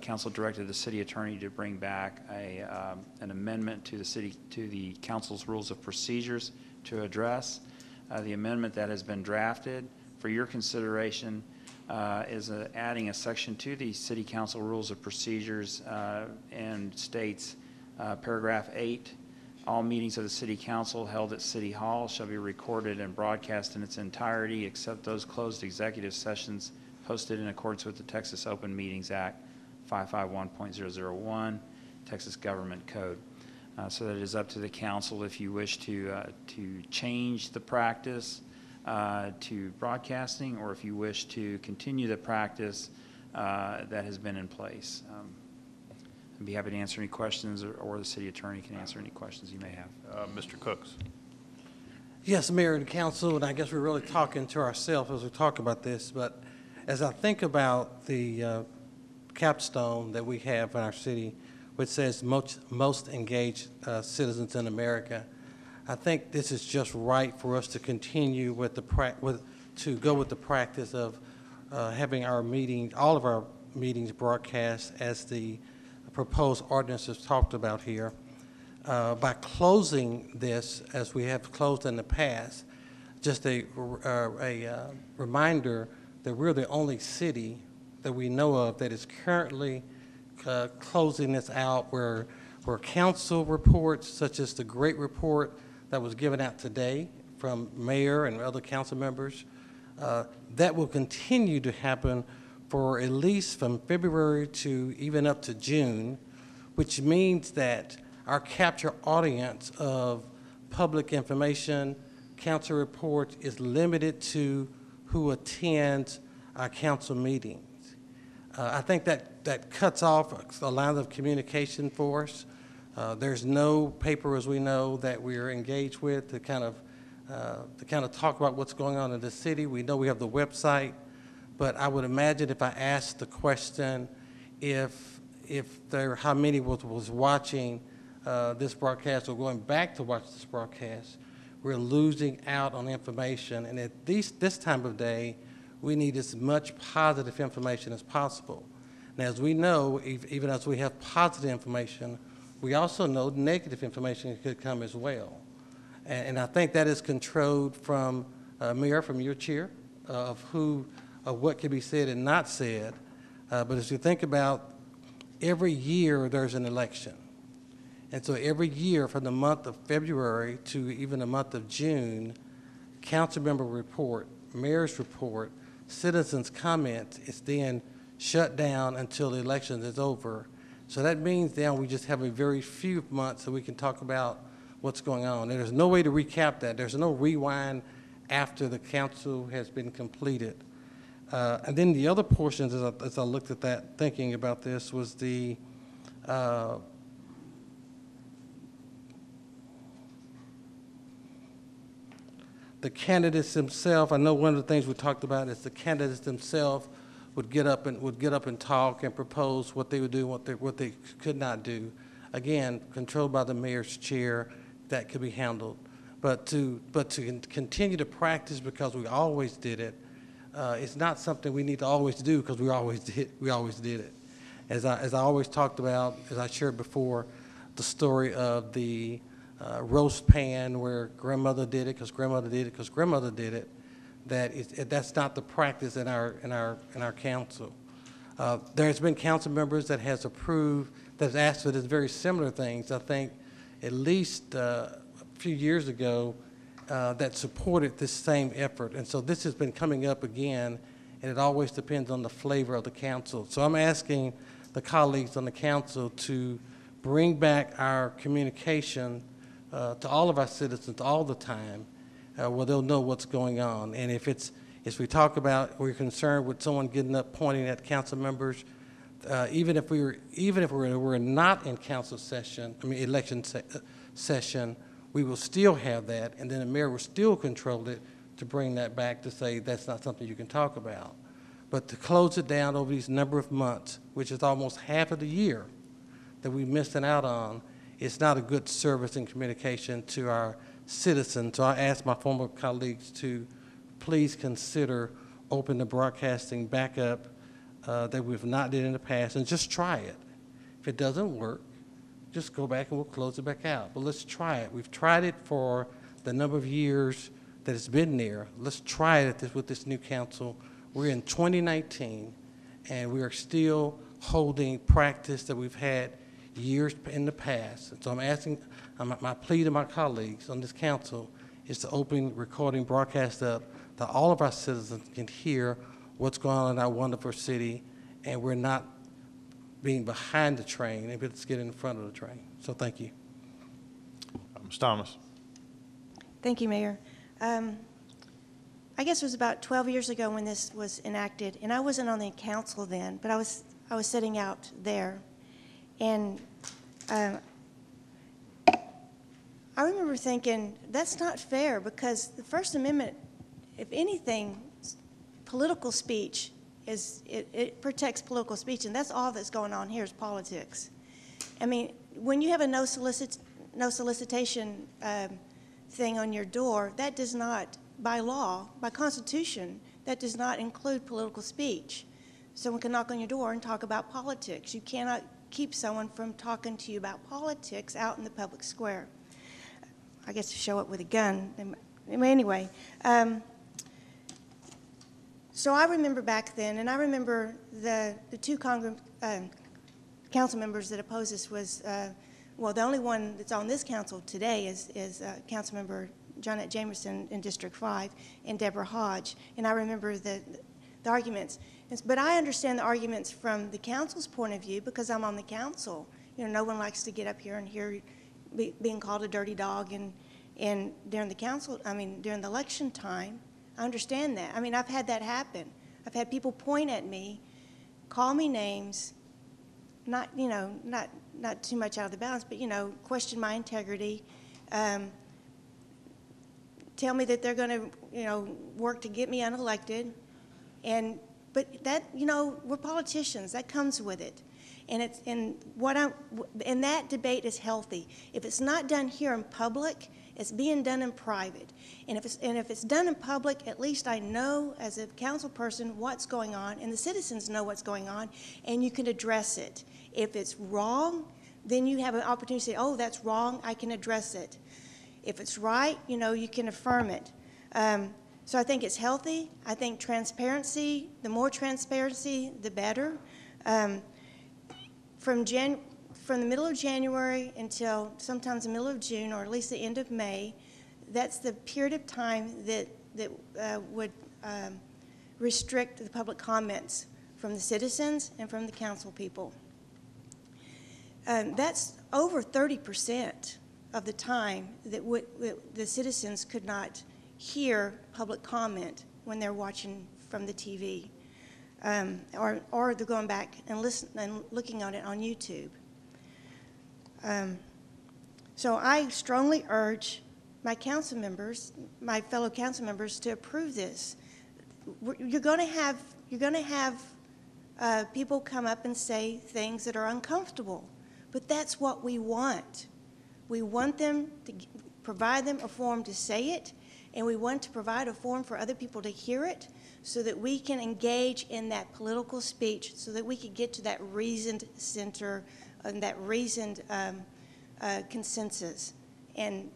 [SPEAKER 2] council directed the city attorney to bring back an amendment to the council's rules of procedures to address. The amendment that has been drafted for your consideration is adding a section to the city council rules of procedures and states paragraph 8. All meetings of the City Council held at City Hall shall be recorded and broadcast in its entirety except those closed executive sessions hosted in accordance with the Texas Open Meetings Act 551.001, Texas Government Code. So that it is up to the council if you wish to change the practice to broadcasting, or if you wish to continue the practice that has been in place. I'd be happy to answer any questions, or the city attorney can answer any questions you may have.
[SPEAKER 1] Mr. Cooks.
[SPEAKER 6] Yes, Mayor and Council, and I guess we're really talking to ourselves as we talk about this, but as I think about the capstone that we have in our city, which says most engaged citizens in America, I think this is just right for us to continue with the go with the practice of having our meeting, all of our meetings broadcast as the proposed ordinance is talked about here. By closing this, as we have closed in the past, just a reminder that we're the only city that we know of that is currently closing this out, where council reports, such as the great report that was given out today from mayor and other council members, that will continue to happen for at least from February to even up to June, which means that our capture audience of public information, council reports is limited to who attends our council meetings. I think that cuts off a line of communication for us. There's no paper, as we know, that we're engaged with to kind of talk about what's going on in the city. We know we have the website. But I would imagine if I asked the question, how many was watching this broadcast or going back to watch this broadcast, we're losing out on information. And at least this time of day, we need as much positive information as possible. Now, as we know, even as we have positive information, we also know negative information could come as well. And I think that is controlled from, Mayor, from your chair, of what can be said and not said. But as you think about, every year there's an election. And so every year from the month of February to even the month of June, council member report, mayor's report, citizens' comment is then shut down until the election is over. So that means then we just have a very few months that we can talk about what's going on. And there's no way to recap that. There's no rewind after the council has been completed. And then the other portions, as I looked at that, thinking about this, was the candidates themselves. I know one of the things we talked about is the candidates themselves would get up and talk and propose what they would do, what they could not do. Again, controlled by the mayor's chair. that could be handled. But to continue to practice because we always did it, it's not something we need to always do because we always did it. As I always talked about, as I shared before, the story of the roast pan where grandmother did it because grandmother did it because grandmother did it. That's not the practice in our council. There's been council members that has approved, that's asked for this very similar things. I think at least a few years ago that supported this same effort. And so this has been coming up again, and it always depends on the flavor of the council. So I'm asking the colleagues on the council to bring back our communication to all of our citizens all the time, where they'll know what's going on. And if we talk about, we're concerned with someone getting up pointing at council members, even if we're not in council session, election session, we will still have that, and then the mayor will still control it to bring that back to say that's not something you can talk about. But to close it down over these number of months, which is almost half of the year that we're missing out on, it's not a good service and communication to our citizens. So I ask my former colleagues to please consider opening the broadcasting back up that we've not did in the past, and just try it. If it doesn't work, just go back and we'll close it back out. But let's try it. We've tried it for the number of years that it's been there. Let's try it with this new council. We're in 2019, and we are still holding practice that we've had years in the past. And so I'm asking, my plea to my colleagues on this council is to open recording broadcast up that all of our citizens can hear what's going on in our wonderful city, and we're not being behind the train, and let's get in front of the train. So thank you.
[SPEAKER 1] Ms. Thomas.
[SPEAKER 8] Thank you, Mayor. I guess it was about 12 years ago when this was enacted, and I wasn't on the council then, but I was sitting out there, and I remember thinking, that's not fair, because the First Amendment, if anything, political speech it protects political speech, and that's all that's going on here is politics. I mean, when you have a no solicitation thing on your door, that does not, by law, by Constitution, that does not include political speech. Someone can knock on your door and talk about politics. You cannot keep someone from talking to you about politics out in the public square. I guess to show up with a gun. Anyway, so I remember back then, and I remember the two council members that opposed this was, well, the only one that's on this council today is Councilmember Johnette Jamerson in District 5 and Deborah Hodge. And I remember the arguments. But I understand the arguments from the council's point of view because I'm on the council. You know, no one likes to get up here and hear being called a dirty dog and during the election time. I understand that. I mean, I've had that happen. I've had people point at me, call me names, not too much out of the balance, but, question my integrity, tell me that they're going to, work to get me unelected. But that, we're politicians. That comes with it. And that debate is healthy. If it's not done here in public, it's being done in private. And if it's done in public, at least I know as a council person what's going on, and the citizens know what's going on, and you can address it. If it's wrong, then you have an opportunity to say, oh, that's wrong, I can address it. If it's right, you can affirm it. So I think it's healthy. I think transparency, the more transparency, the better. From the middle of January until sometimes the middle of June, or at least the end of May, that's the period of time that would restrict the public comments from the citizens and from the council people. That's over 30% of the time that the citizens could not hear public comment when they're watching from the TV, or they're going back and looking at it on YouTube. So I strongly urge my council members, my fellow council members, to approve this. You're going to have people come up and say things that are uncomfortable, but that's what we want. We want them to provide them a forum to say it, and we want to provide a forum for other people to hear it so that we can engage in that political speech, so that we can get to that reasoned center and that reasoned consensus. And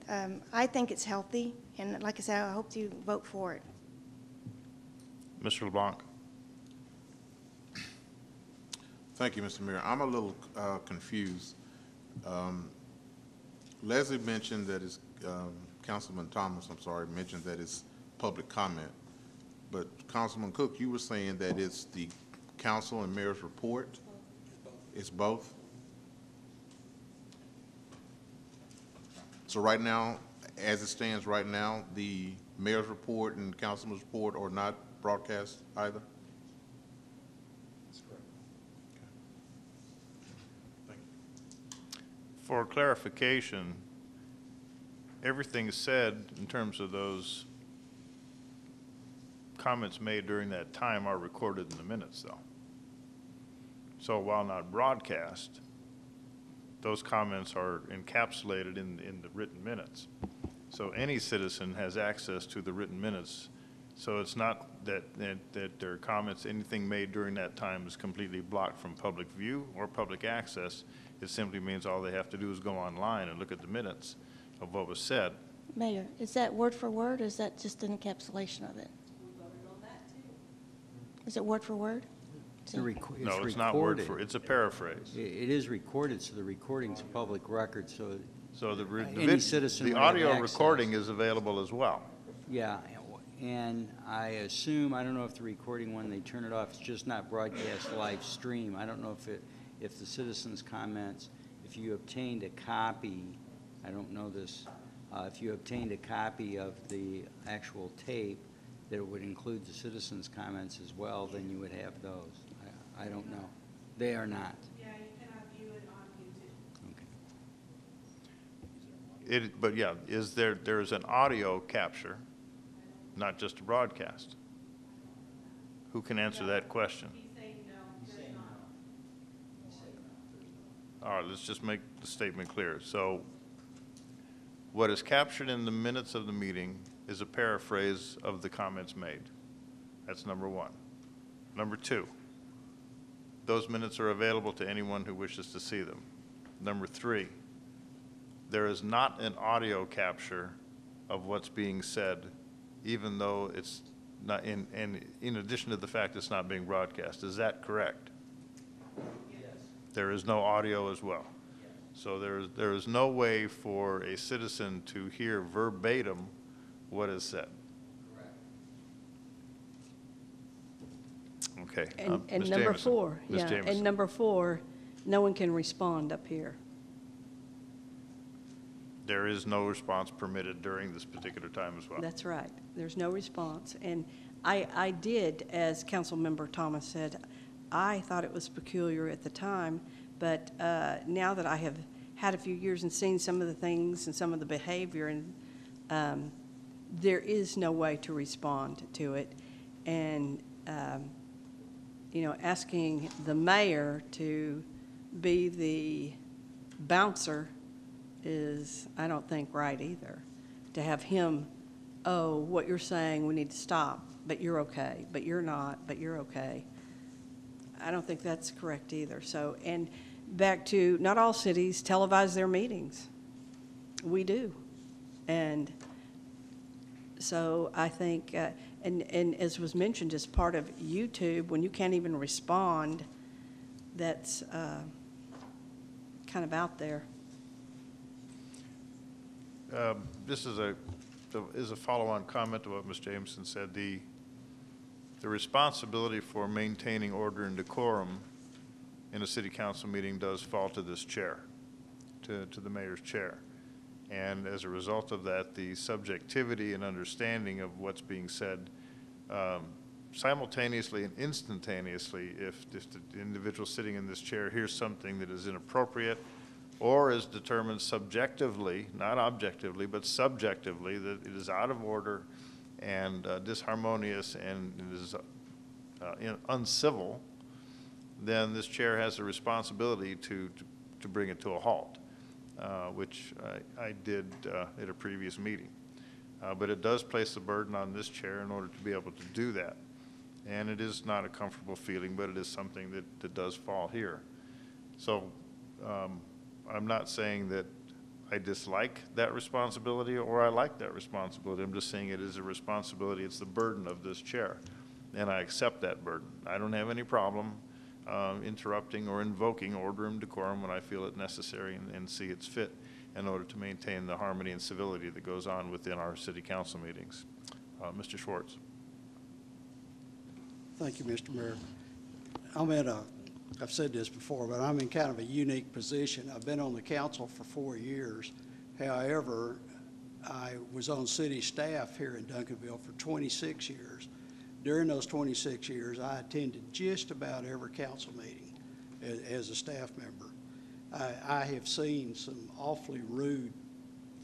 [SPEAKER 8] I think it's healthy, and like I said, I hope you vote for it.
[SPEAKER 1] Mr. LeBlanc.
[SPEAKER 10] Thank you, Mr. Mayor. I'm a little confused. Leslie mentioned that it's, Councilman Thomas, I'm sorry, mentioned that it's public comment. But Councilman Cook, you were saying that it's the council and mayor's report? It's both? So right now, as it stands right now, the mayor's report and councilman's report are not broadcast either?
[SPEAKER 1] That's correct. Thank you. For clarification, everything said in terms of those comments made during that time are recorded in the minutes, though. So while not broadcast, those comments are encapsulated in the written minutes. So any citizen has access to the written minutes. So it's not that their comments, anything made during that time is completely blocked from public view or public access. It simply means all they have to do is go online and look at the minutes of what was said.
[SPEAKER 8] Mayor, is that word for word, or is that just an encapsulation of it? Is it word for word?
[SPEAKER 1] No, it's not word for, it's a paraphrase.
[SPEAKER 9] It is recorded, so the recording's public record, so
[SPEAKER 1] the
[SPEAKER 9] citizen
[SPEAKER 1] the
[SPEAKER 9] would have
[SPEAKER 1] audio
[SPEAKER 9] access.
[SPEAKER 1] recording is available as well.
[SPEAKER 9] Yeah, and I assume, I don't know if the recording, when they turn it off, it's just not broadcast live stream. I don't know if the citizens' comments, if you obtained a copy, I don't know this, if you obtained a copy of the actual tape, that it would include the citizens' comments as well, then you would have those. I don't know. They are not.
[SPEAKER 17] Yeah, you cannot view it on YouTube.
[SPEAKER 9] Okay.
[SPEAKER 1] But yeah, there's an audio capture, not just a broadcast? Who can answer that question?
[SPEAKER 17] He's saying no, there's not.
[SPEAKER 1] All right, let's just make the statement clear. So what is captured in the minutes of the meeting is a paraphrase of the comments made. That's number one. Number two, those minutes are available to anyone who wishes to see them. Number three, there is not an audio capture of what's being said, even though it's not, in addition to the fact it's not being broadcast. Is that correct?
[SPEAKER 9] Yes.
[SPEAKER 1] There is no audio as well.
[SPEAKER 9] Yes.
[SPEAKER 1] So there is no way for a citizen to hear verbatim what is said. Okay.
[SPEAKER 5] And
[SPEAKER 1] Ms.
[SPEAKER 5] number
[SPEAKER 1] Jamison.
[SPEAKER 5] four,
[SPEAKER 1] Ms.
[SPEAKER 5] yeah,
[SPEAKER 1] Jamison.
[SPEAKER 5] and number four, no one can respond up here.
[SPEAKER 1] There is no response permitted during this particular time as well.
[SPEAKER 5] That's right. There's no response. And I did, as Councilmember Thomas said, I thought it was peculiar at the time, but now that I have had a few years and seen some of the things and some of the behavior, and there is no way to respond to it. And, you know, asking the mayor to be the bouncer is, I don't think, right either. To have him, oh, what you're saying, we need to stop, but you're okay, but you're not, but you're okay. I don't think that's correct either. So, and back to, not all cities televise their meetings. We do. And so I think, and as was mentioned, as part of YouTube, when you can't even respond, that's kind of out there.
[SPEAKER 1] This is a follow-on comment to what Ms. Jameson said. The responsibility for maintaining order and decorum in a city council meeting does fall to this chair, to the mayor's chair. And as a result of that, the subjectivity and understanding of what's being said simultaneously and instantaneously, if the individual sitting in this chair hears something that is inappropriate or is determined subjectively, not objectively, but subjectively, that it is out of order and disharmonious and it is uncivil, then this chair has a responsibility to bring it to a halt. which I did at a previous meeting. But it does place the burden on this chair in order to be able to do that. And it is not a comfortable feeling, but it is something that does fall here. So I'm not saying that I dislike that responsibility or I like that responsibility. I'm just saying it is a responsibility. It's the burden of this chair. And I accept that burden. I don't have any problem interrupting or invoking order and decorum when I feel it necessary and see it's fit in order to maintain the harmony and civility that goes on within our city council meetings. Mr. Schwartz.
[SPEAKER 3] Thank you, Mr. Mayor. I've said this before, but I'm in kind of a unique position. I've been on the council for 4 years. However, I was on city staff here in Duncanville for 26 years. During those 26 years, I attended just about every council meeting as a staff member. I have seen some awfully rude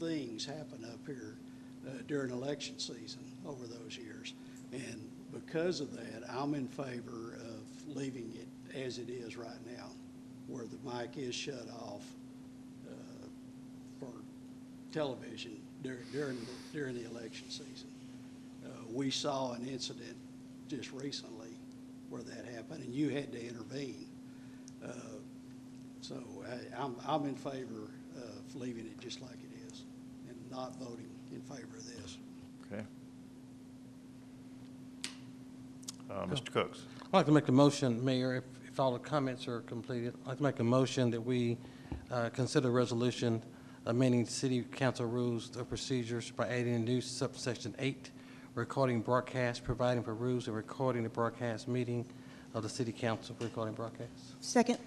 [SPEAKER 3] things happen up here during election season over those years. And because of that, I'm in favor of leaving it as it is right now, where the mic is shut off for television during the election season. We saw an incident just recently where that happened, and you had to intervene. So I'm in favor of leaving it just like it is and not voting in favor of this.
[SPEAKER 1] Okay. Mr. Cooks.
[SPEAKER 6] I'd like to make the motion, Mayor, if all the comments are completed, I'd like to make a motion that we consider a resolution amending city council rules of procedures by adding a new subsection 8, recording broadcast, providing for rules and recording the broadcast meeting of the city council for recording broadcasts.
[SPEAKER 21] Second.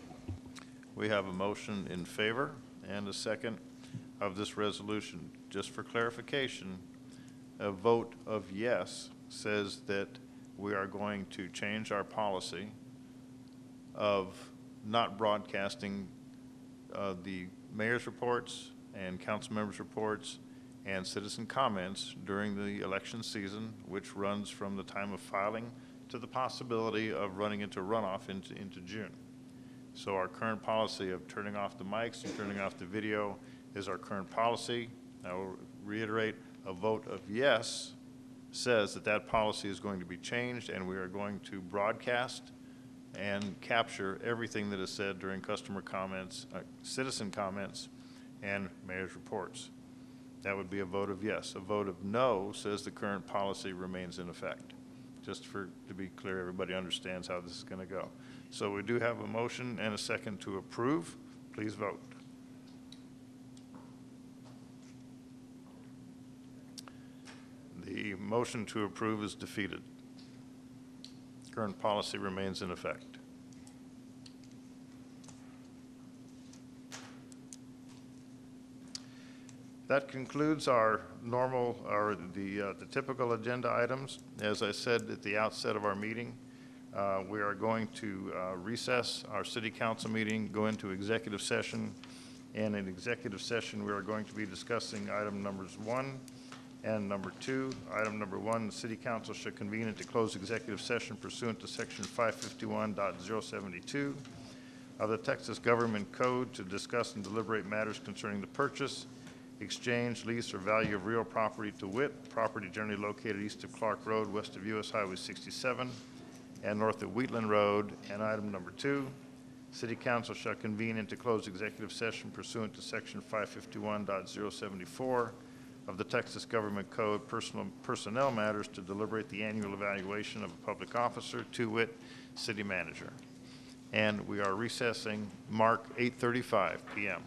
[SPEAKER 1] We have a motion in favor and a second of this resolution. Just for clarification, a vote of yes says that we are going to change our policy of not broadcasting the mayor's reports and council members' reports and citizen comments during the election season, which runs from the time of filing to the possibility of running into runoff into June. So our current policy of turning off the mics and turning off the video is our current policy. I will reiterate, a vote of yes says that that policy is going to be changed and we are going to broadcast and capture everything that is said during customer comments, citizen comments, and mayor's reports. That would be a vote of yes. A vote of no says the current policy remains in effect. Just to be clear, everybody understands how this is going to go. So we do have a motion and a second to approve. Please vote. The motion to approve is defeated. Current policy remains in effect. That concludes our normal, or the typical agenda items. As I said at the outset of our meeting, we are going to recess our city council meeting, go into executive session, and in executive session we are going to be discussing item numbers 1 and number 2. Item number 1, the city council should convene into closed executive session pursuant to section 551.072 of the Texas Government Code to discuss and deliberate matters concerning the purchase, exchange, lease, or value of real property, to wit, property generally located east of Clark Road, west of US Highway 67, and north of Wheatland Road. And item number 2, City Council shall convene into closed executive session pursuant to section 551.074 of the Texas Government Code, personnel matters to deliberate the annual evaluation of a public officer, to wit, city manager. And we are recessing, mark 8:35 p.m.